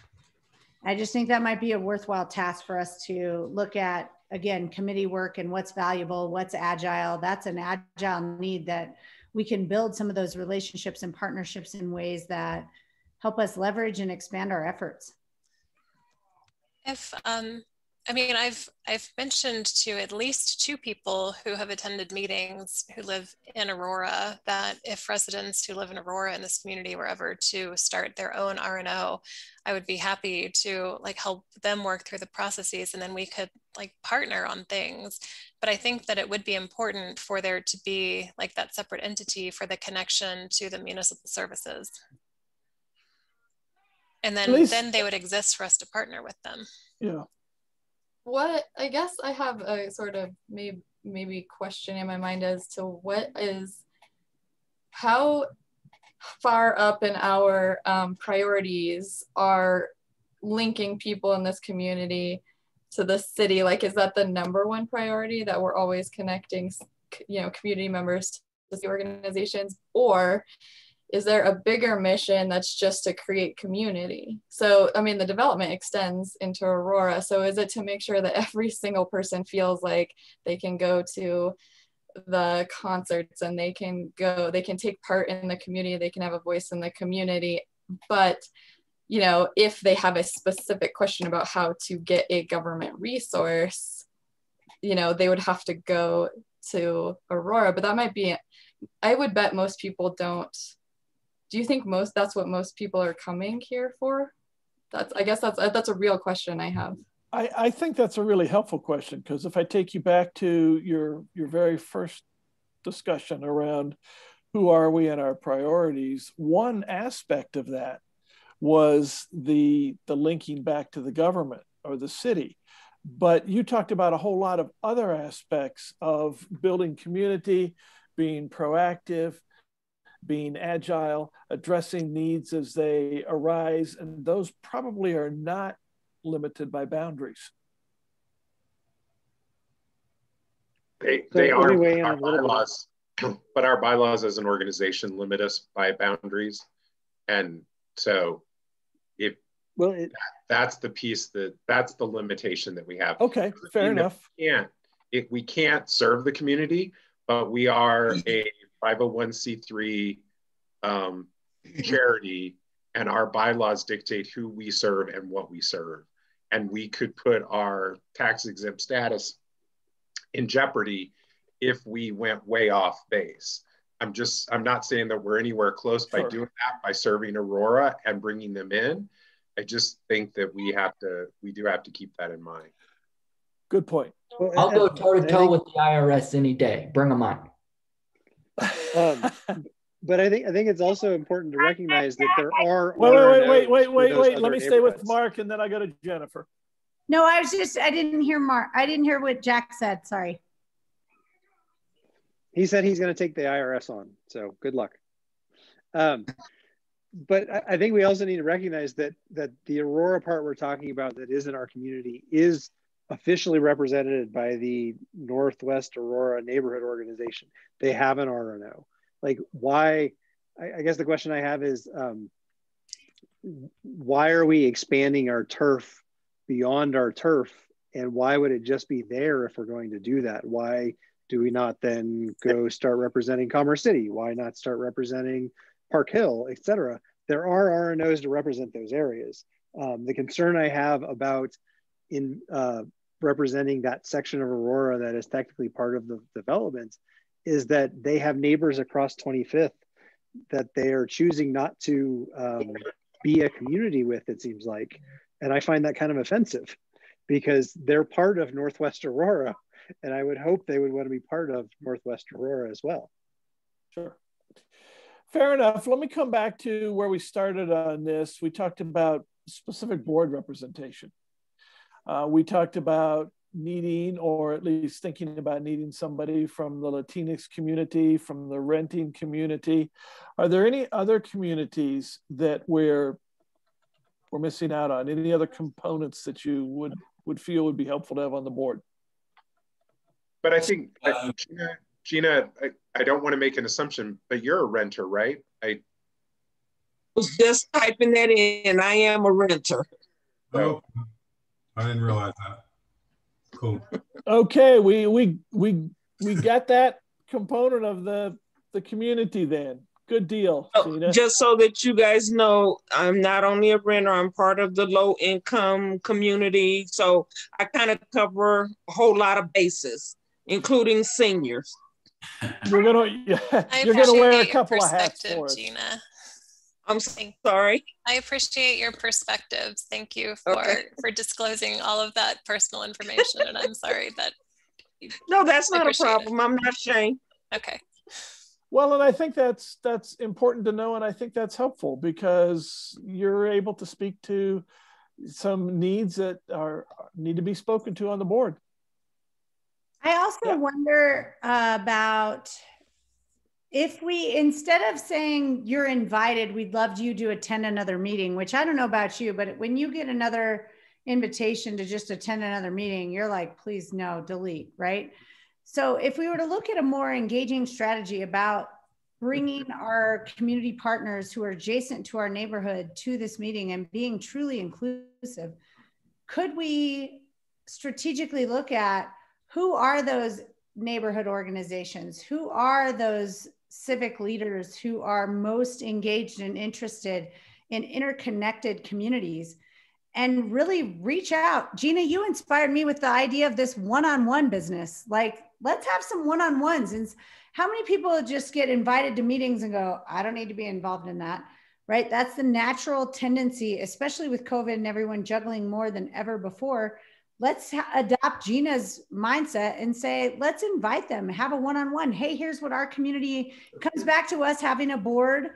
I just think that might be a worthwhile task for us to look at, again, committee work and what's valuable, what's agile. That's an agile need that we can build some of those relationships and partnerships in ways that help us leverage and expand our efforts. If I mean, I've mentioned to at least 2 people who have attended meetings who live in Aurora that if residents who live in Aurora in this community were ever to start their own RNO, I would be happy to like help them work through the processes and then we could like partner on things. But I think that it would be important for there to be like that separate entity for the connection to the municipal services. And then they would exist for us to partner with them. Yeah. What I guess I have a sort of maybe question in my mind as to how far up in our priorities are linking people in this community to the city. Like, is that the #1 priority that we're always connecting, community members to the organizations, or is there a bigger mission that's just to create community? So, I mean, the development extends into Aurora. So is it to make sure that every single person feels like they can go to the concerts and they can take part in the community, they can have a voice in the community, but if they have a specific question about how to get a government resource, they would have to go to Aurora. But that might be, I would bet most people don't. Do you think that's what most people are coming here for? I guess that's a real question I have. I think that's a really helpful question, because if I take you back to your very first discussion around who are we and our priorities, one aspect of that was the linking back to the government or the city. But you talked about a whole lot of other aspects of building community, being proactive, being agile, addressing needs as they arise, and those probably are not limited by boundaries. They are our bylaws, but our bylaws as an organization limit us by boundaries, and so that's the piece that's the limitation that we have. Okay, fair enough. We can't serve the community, but we are a 501c3 charity, and our bylaws dictate who we serve and what we serve. And we could put our tax exempt status in jeopardy if we went way off base. I'm not saying that we're anywhere close by doing that, by serving Aurora and bringing them in. I just think that we do have to keep that in mind. Good point. Well, I'll go toe to toe with the IRS any day. Bring them on. But I think it's also important to recognize that there are. Wait. Let me stay with Mark, and then I go to Jennifer. No, I didn't hear Mark. I didn't hear what Jack said. Sorry. He said he's going to take the IRS on, so good luck. But I think we also need to recognize that the Aurora part we're talking about that is in our community is officially represented by the Northwest Aurora Neighborhood Organization. They have an RNO. Like, why? I guess the question I have is, why are we expanding our turf beyond our turf? And why would it just be there if we're going to do that? Why do we not then go start representing Commerce City? Why not start representing Park Hill, et cetera? There are RNOs to represent those areas. The concern I have about representing that section of Aurora that is technically part of the development is that they have neighbors across 25th that they are choosing not to be a community with, it seems like. And I find that kind of offensive because they're part of Northwest Aurora, and I would hope they would want to be part of Northwest Aurora as well. Sure. Fair enough. Let me come back to where we started on this. We talked about specific board representation. We talked about needing, or at least thinking about needing, somebody from the Latinx community, from the renting community. Are there any other communities that we're missing out on? Any other components that you would feel would be helpful to have on the board? But I think, Gina, I don't want to make an assumption, but you're a renter, right? I was just typing that in. I am a renter. Oh, I didn't realize that. Cool. Okay, we got that component of the community then. Good deal, Gina. Just so that you guys know, I'm not only a renter, I'm part of the low income community. So I kind of cover a whole lot of bases, including seniors. You're gonna wear a couple of hats for us, Gina. I'm sorry. I appreciate your perspectives. Thank you for disclosing all of that personal information. And I'm sorry that. No, that's not a problem. I'm not ashamed. Okay. Well, and I think that's important to know, and I think that's helpful because you're able to speak to some needs that need to be spoken to on the board. I also wonder about if we, instead of saying you're invited, we'd love you to attend another meeting, which I don't know about you, but when you get another invitation to just attend another meeting, you're like, please no, delete, right? So if we were to look at a more engaging strategy about bringing our community partners who are adjacent to our neighborhood to this meeting and being truly inclusive, could we strategically look at who are those neighborhood organizations? Who are those civic leaders who are most engaged and interested in interconnected communities? And really reach out. Gina, you inspired me with the idea of this one-on-one business. Like, let's have some one-on-ones. And how many people just get invited to meetings and go, I don't need to be involved in that, right? That's the natural tendency, especially with COVID and everyone juggling more than ever before. Let's adopt Gina's mindset and say, let's invite them, have a one-on-one. Hey, here's what our community comes back to us having a board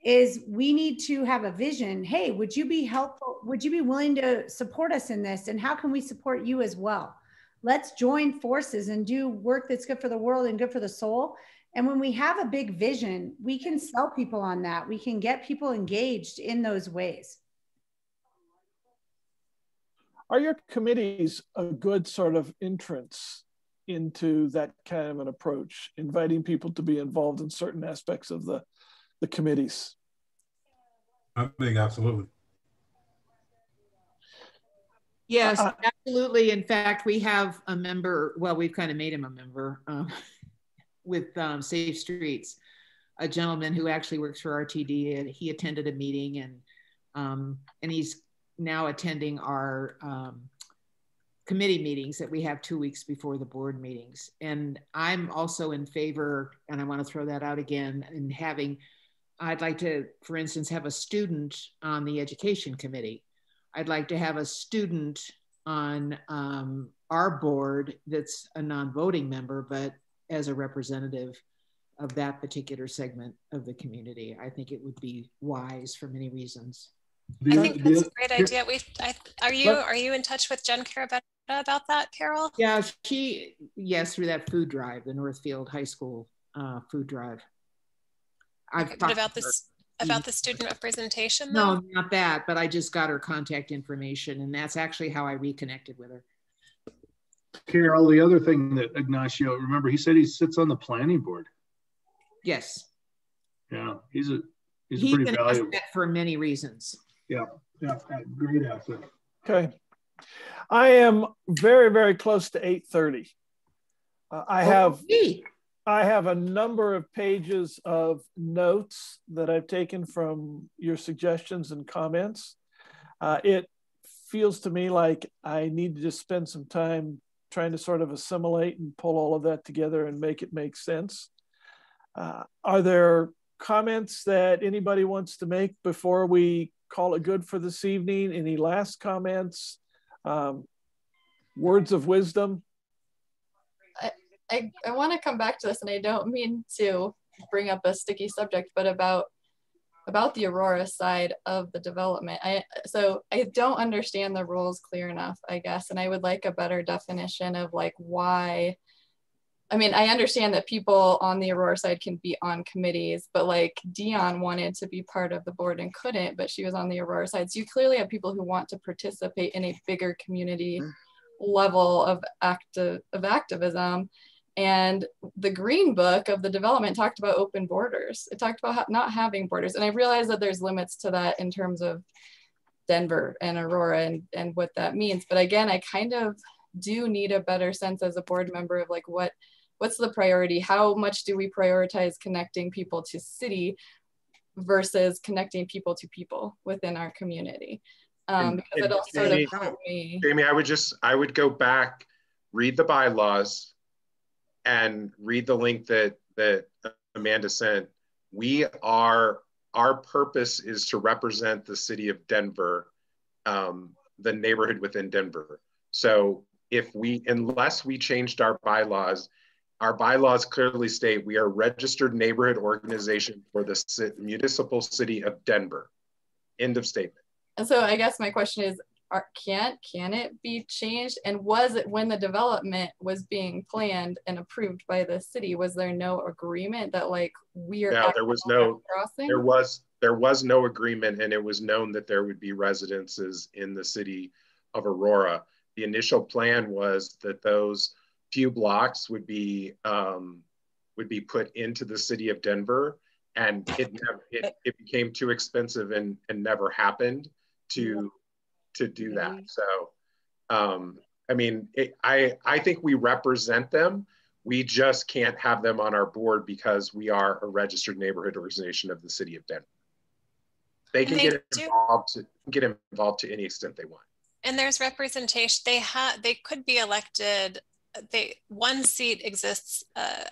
is we need to have a vision. Hey, would you be helpful? Would you be willing to support us in this? And how can we support you as well? Let's join forces and do work that's good for the world and good for the soul. And when we have a big vision, we can sell people on that. We can get people engaged in those ways. Are your committees a good sort of entrance into that kind of an approach, inviting people to be involved in certain aspects of the committees? I think absolutely. Yes, absolutely. In fact, we have a member, well, we've kind of made him a member with Safe Streets, a gentleman who actually works for RTD, and he attended a meeting and he's now attending our committee meetings that we have 2 weeks before the board meetings. And I'm also in favor, and I want to throw that out again, in having, I'd like to, for instance, have a student on the education committee. I'd like to have a student on our board that's a non-voting member, but as a representative of that particular segment of the community. I think it would be wise for many reasons. I think that's a great idea. Are you in touch with Jen Care about about that, Carol? Yeah, yes, through that food drive, the Northfield High School food drive. But about the student representation, though? No, not that, but I just got her contact information, and that's actually how I reconnected with her. Carol, the other thing that Ignacio, remember, he said he sits on the planning board. Yes. Yeah, he's pretty valuable for many reasons. Yeah, great asset. Okay, I am very, very close to 8:30. I have a number of pages of notes that I've taken from your suggestions and comments. It feels to me like I need to just spend some time trying to sort of assimilate and pull all of that together and make it make sense. Are there comments that anybody wants to make before we call it good for this evening? Any last comments? Words of wisdom? I want to come back to this, and I don't mean to bring up a sticky subject, but about the Aurora side of the development. So I don't understand the rules clear enough, I guess, and I would like a better definition of like why. I mean, I understand that people on the Aurora side can be on committees, but like Dion wanted to be part of the board and couldn't, but she was on the Aurora side. So you clearly have people who want to participate in a bigger community level of activism. And the Green Book of the development talked about open borders. It talked about not having borders. And I realize that there's limits to that in terms of Denver and Aurora and what that means. But again, I kind of do need a better sense as a board member of like what's the priority? How much do we prioritize connecting people to city versus connecting people to people within our community? Because it'll sort of help me. Jamie, I would go back, read the bylaws, and read the link that Amanda sent. Our purpose is to represent the city of Denver, the neighborhood within Denver. So unless we changed our bylaws clearly state we are a registered neighborhood organization for the municipal city of Denver. End of statement. And so I guess my question is, can it be changed? And was it when the development was being planned and approved by the city, was there no agreement that like there was no agreement, and it was known that there would be residences in the city of Aurora. The initial plan was that those few blocks would be put into the city of Denver, and it became too expensive and never happened to do that. So, I mean, I think we represent them. We just can't have them on our board because we are a registered neighborhood organization of the city of Denver. They can get involved to any extent they want. And there's representation. They could be elected. One seat exists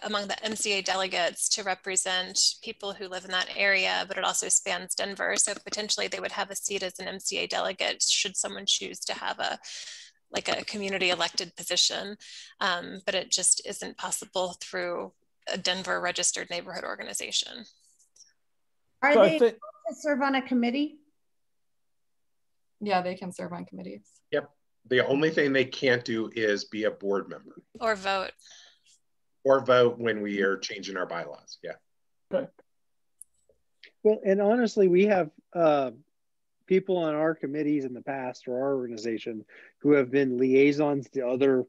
among the MCA delegates to represent people who live in that area, but it also spans Denver. So potentially they would have a seat as an MCA delegate should someone choose to have a community elected position. But it just isn't possible through a Denver registered neighborhood organization. Are they able to serve on a committee? Yeah, they can serve on committees. Yep. The only thing they can't do is be a board member. Or vote. Or vote when we are changing our bylaws, yeah. Okay. Well, and honestly, we have people on our committees in the past or our organization who have been liaisons to other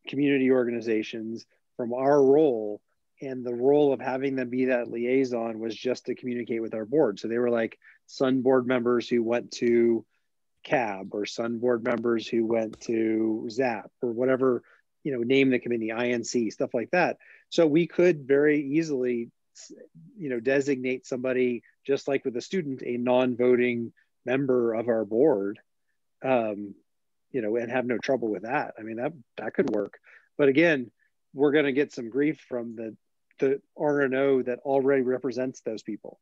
community organizations from our role, and the role of having them be that liaison was just to communicate with our board. So they were like Sun board members who went to CAB, or Sun board members who went to ZAP, or whatever, name the committee, INC, stuff like that. So we could very easily, designate somebody, just like with a student, a non-voting member of our board, and have no trouble with that. I mean, that could work. But again, we're going to get some grief from the RNO that already represents those people,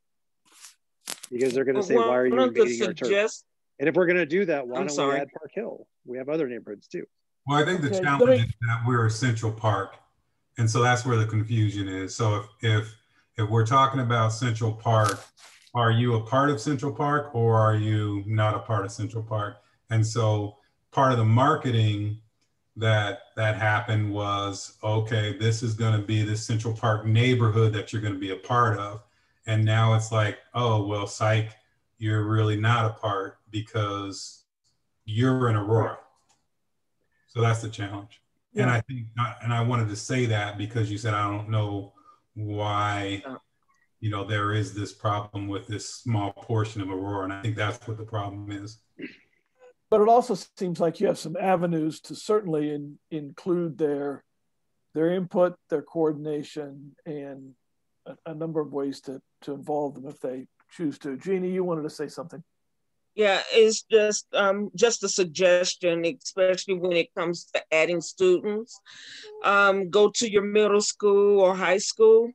because they're going to say, why are you invading our turf? And if we're going to do that, why don't we add Park Hill? We have other neighborhoods too. Well, I think the challenge is that we're a Central Park. And so that's where the confusion is. So if we're talking about Central Park, are you a part of Central Park or are you not a part of Central Park? And so part of the marketing that happened was, okay, this is going to be the Central Park neighborhood that you're going to be a part of. And now it's like, oh, well, psych, you're really not a part because you're in Aurora. So that's the challenge. Yeah. And I think, and I wanted to say that because you said, I don't know why, you know, there is this problem with this small portion of Aurora. And I think that's what the problem is. But it also seems like you have some avenues to certainly include their input, their coordination, and a number of ways to involve them if they choose to. Jeannie, you wanted to say something. Yeah, it's just a suggestion, especially when it comes to adding students. Go to your middle school or high school.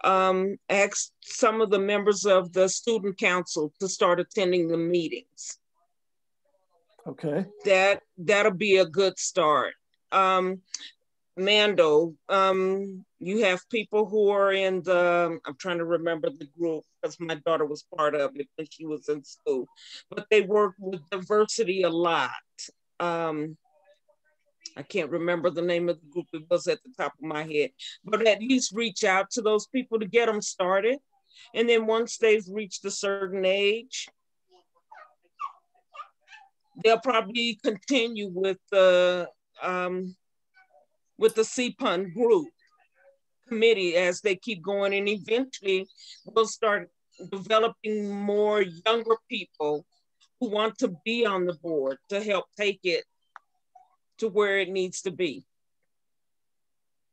Ask some of the members of the student council to start attending the meetings. Okay. That'll be a good start. Mando, you have people who are in the, I'm trying to remember the group because my daughter was part of it when she was in school, but they work with diversity a lot. I can't remember the name of the group, it was at the top of my head, but at least reach out to those people to get them started. And then once they've reached a certain age, they'll probably continue with the CPUN group committee as they keep going, and eventually we'll start developing more younger people who want to be on the board to help take it to where it needs to be.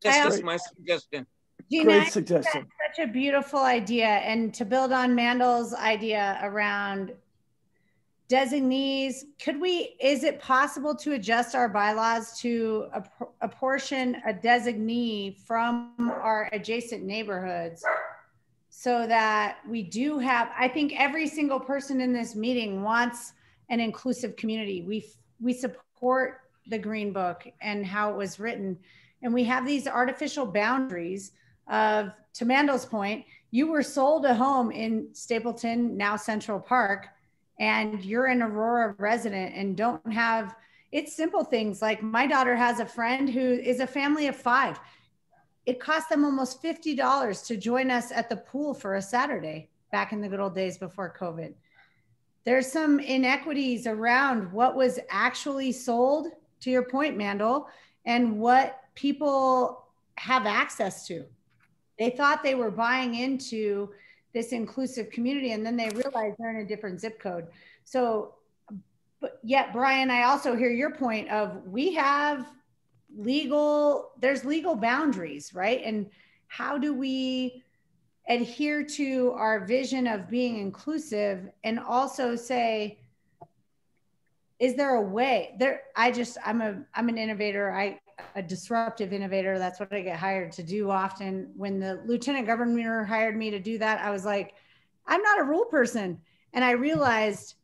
That's just my suggestion. Gina, great suggestion. That's such a beautiful idea. And to build on Mandel's idea around designees, is it possible to adjust our bylaws to apportion a designee from our adjacent neighborhoods so that we do have, I think every single person in this meeting wants an inclusive community. We support the Green Book and how it was written. And we have these artificial boundaries of, to Mandel's point, you were sold a home in Stapleton, now Central Park, and you're an Aurora resident and don't have, it's simple things like my daughter has a friend who is a family of 5. It cost them almost $50 to join us at the pool for a Saturday back in the good old days before COVID. There's some inequities around what was actually sold, to your point, Mandel, and what people have access to. They thought they were buying into this inclusive community, and then they realized they're in a different zip code. So, but yet, Brian, I also hear your point of we have there's legal boundaries, right? And how do we adhere to our vision of being inclusive and also say, is there a way there? I'm an innovator. A disruptive innovator. That's what I get hired to do often. When the lieutenant governor hired me to do that, I was like, I'm not a rule person. And I realized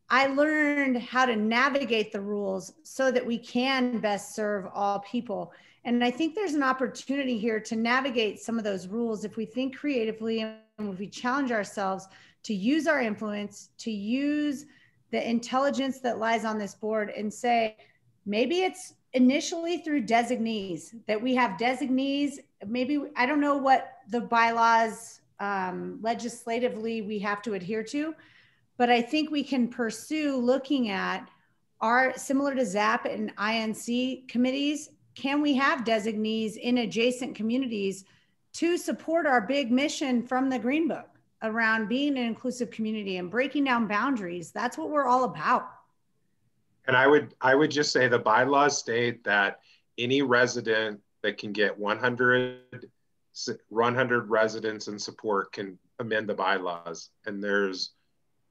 I learned how to navigate the rules so that we can best serve all people. And I think there's an opportunity here to navigate some of those rules if we think creatively and if we challenge ourselves to use our influence, to use the intelligence that lies on this board and say, maybe it's initially through designees, that we have designees. Maybe, I don't know what the bylaws legislatively we have to adhere to, but I think we can pursue looking at similar to ZAP and INC committees, can we have designees in adjacent communities to support our big mission from the Green Book around being an inclusive community and breaking down boundaries? That's what we're all about. And I would just say the bylaws state that any resident that can get 100 residents in support can amend the bylaws. And there's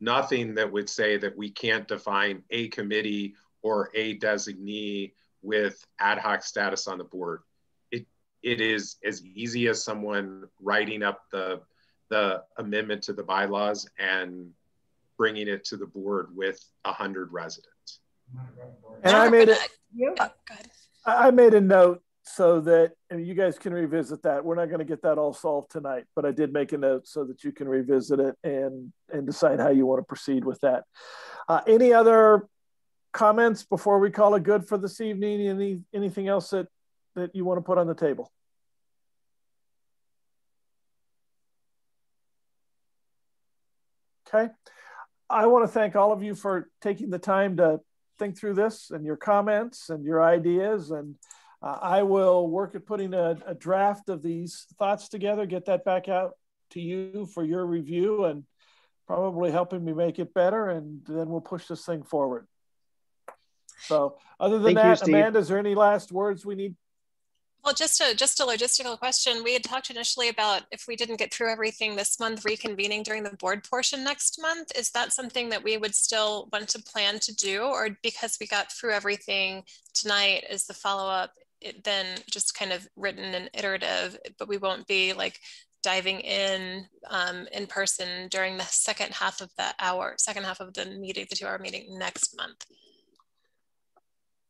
nothing that would say that we can't define a committee or a designee with ad hoc status on the board. It is as easy as someone writing up the amendment to the bylaws and bringing it to the board with 100 residents. And I made a note so that, and you guys can revisit that. We're not going to get that all solved tonight, but I did make a note so that you can revisit it and decide how you want to proceed with that. Any other comments before we call it good for this evening? Anything else that you want to put on the table? Okay. I want to thank all of you for taking the time to think through this and your comments and your ideas. And I will work at putting a draft of these thoughts together, get that back out to you for your review and probably helping me make it better. And then we'll push this thing forward. So other than that, Amanda, is there any last words we need? Well, just a logistical question. We had talked initially about if we didn't get through everything this month, reconvening during the board portion next month. Is that something that we would still want to plan to do? Or because we got through everything tonight, is the follow-up then just kind of written and iterative, but we won't be like diving in person during the second half of the meeting, the 2-hour meeting next month?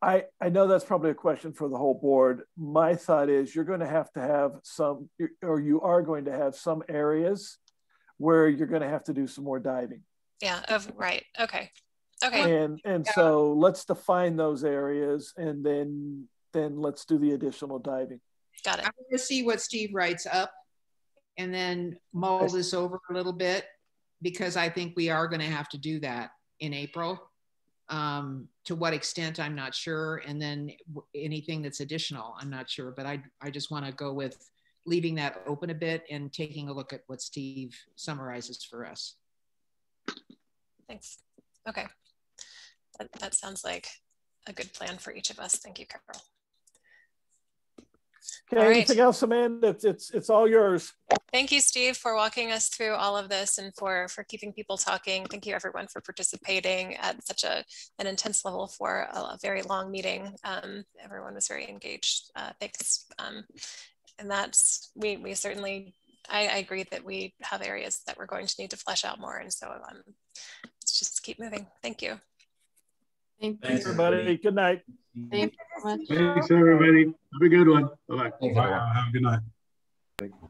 I know that's probably a question for the whole board. My thought is you're going to have some, or you are going to have some areas where you're going to have to do some more diving. Yeah, right. Okay. Okay. And so let's define those areas and then let's do the additional diving. Got it. I want to see what Steve writes up and then mull this over a little bit, because I think we are going to have to do that in April. To what extent, I'm not sure. And then anything that's additional, I'm not sure. But I just want to go with leaving that open a bit and taking a look at what Steve summarizes for us. Thanks. Okay. That sounds like a good plan for each of us. Thank you, Carol. Okay, anything else, Amanda? It's all yours. Thank you, Steve, for walking us through all of this and for keeping people talking. Thank you, everyone, for participating at such an intense level for a very long meeting. Everyone was very engaged. Thanks. And that's, we certainly, I agree that we have areas that we're going to need to flesh out more. And so let's just keep moving. Thank you. Thanks, everybody. Good night. Thank you so much. Thanks, everybody. Have a good one. Bye-bye. Bye. Have a good night. Thank you.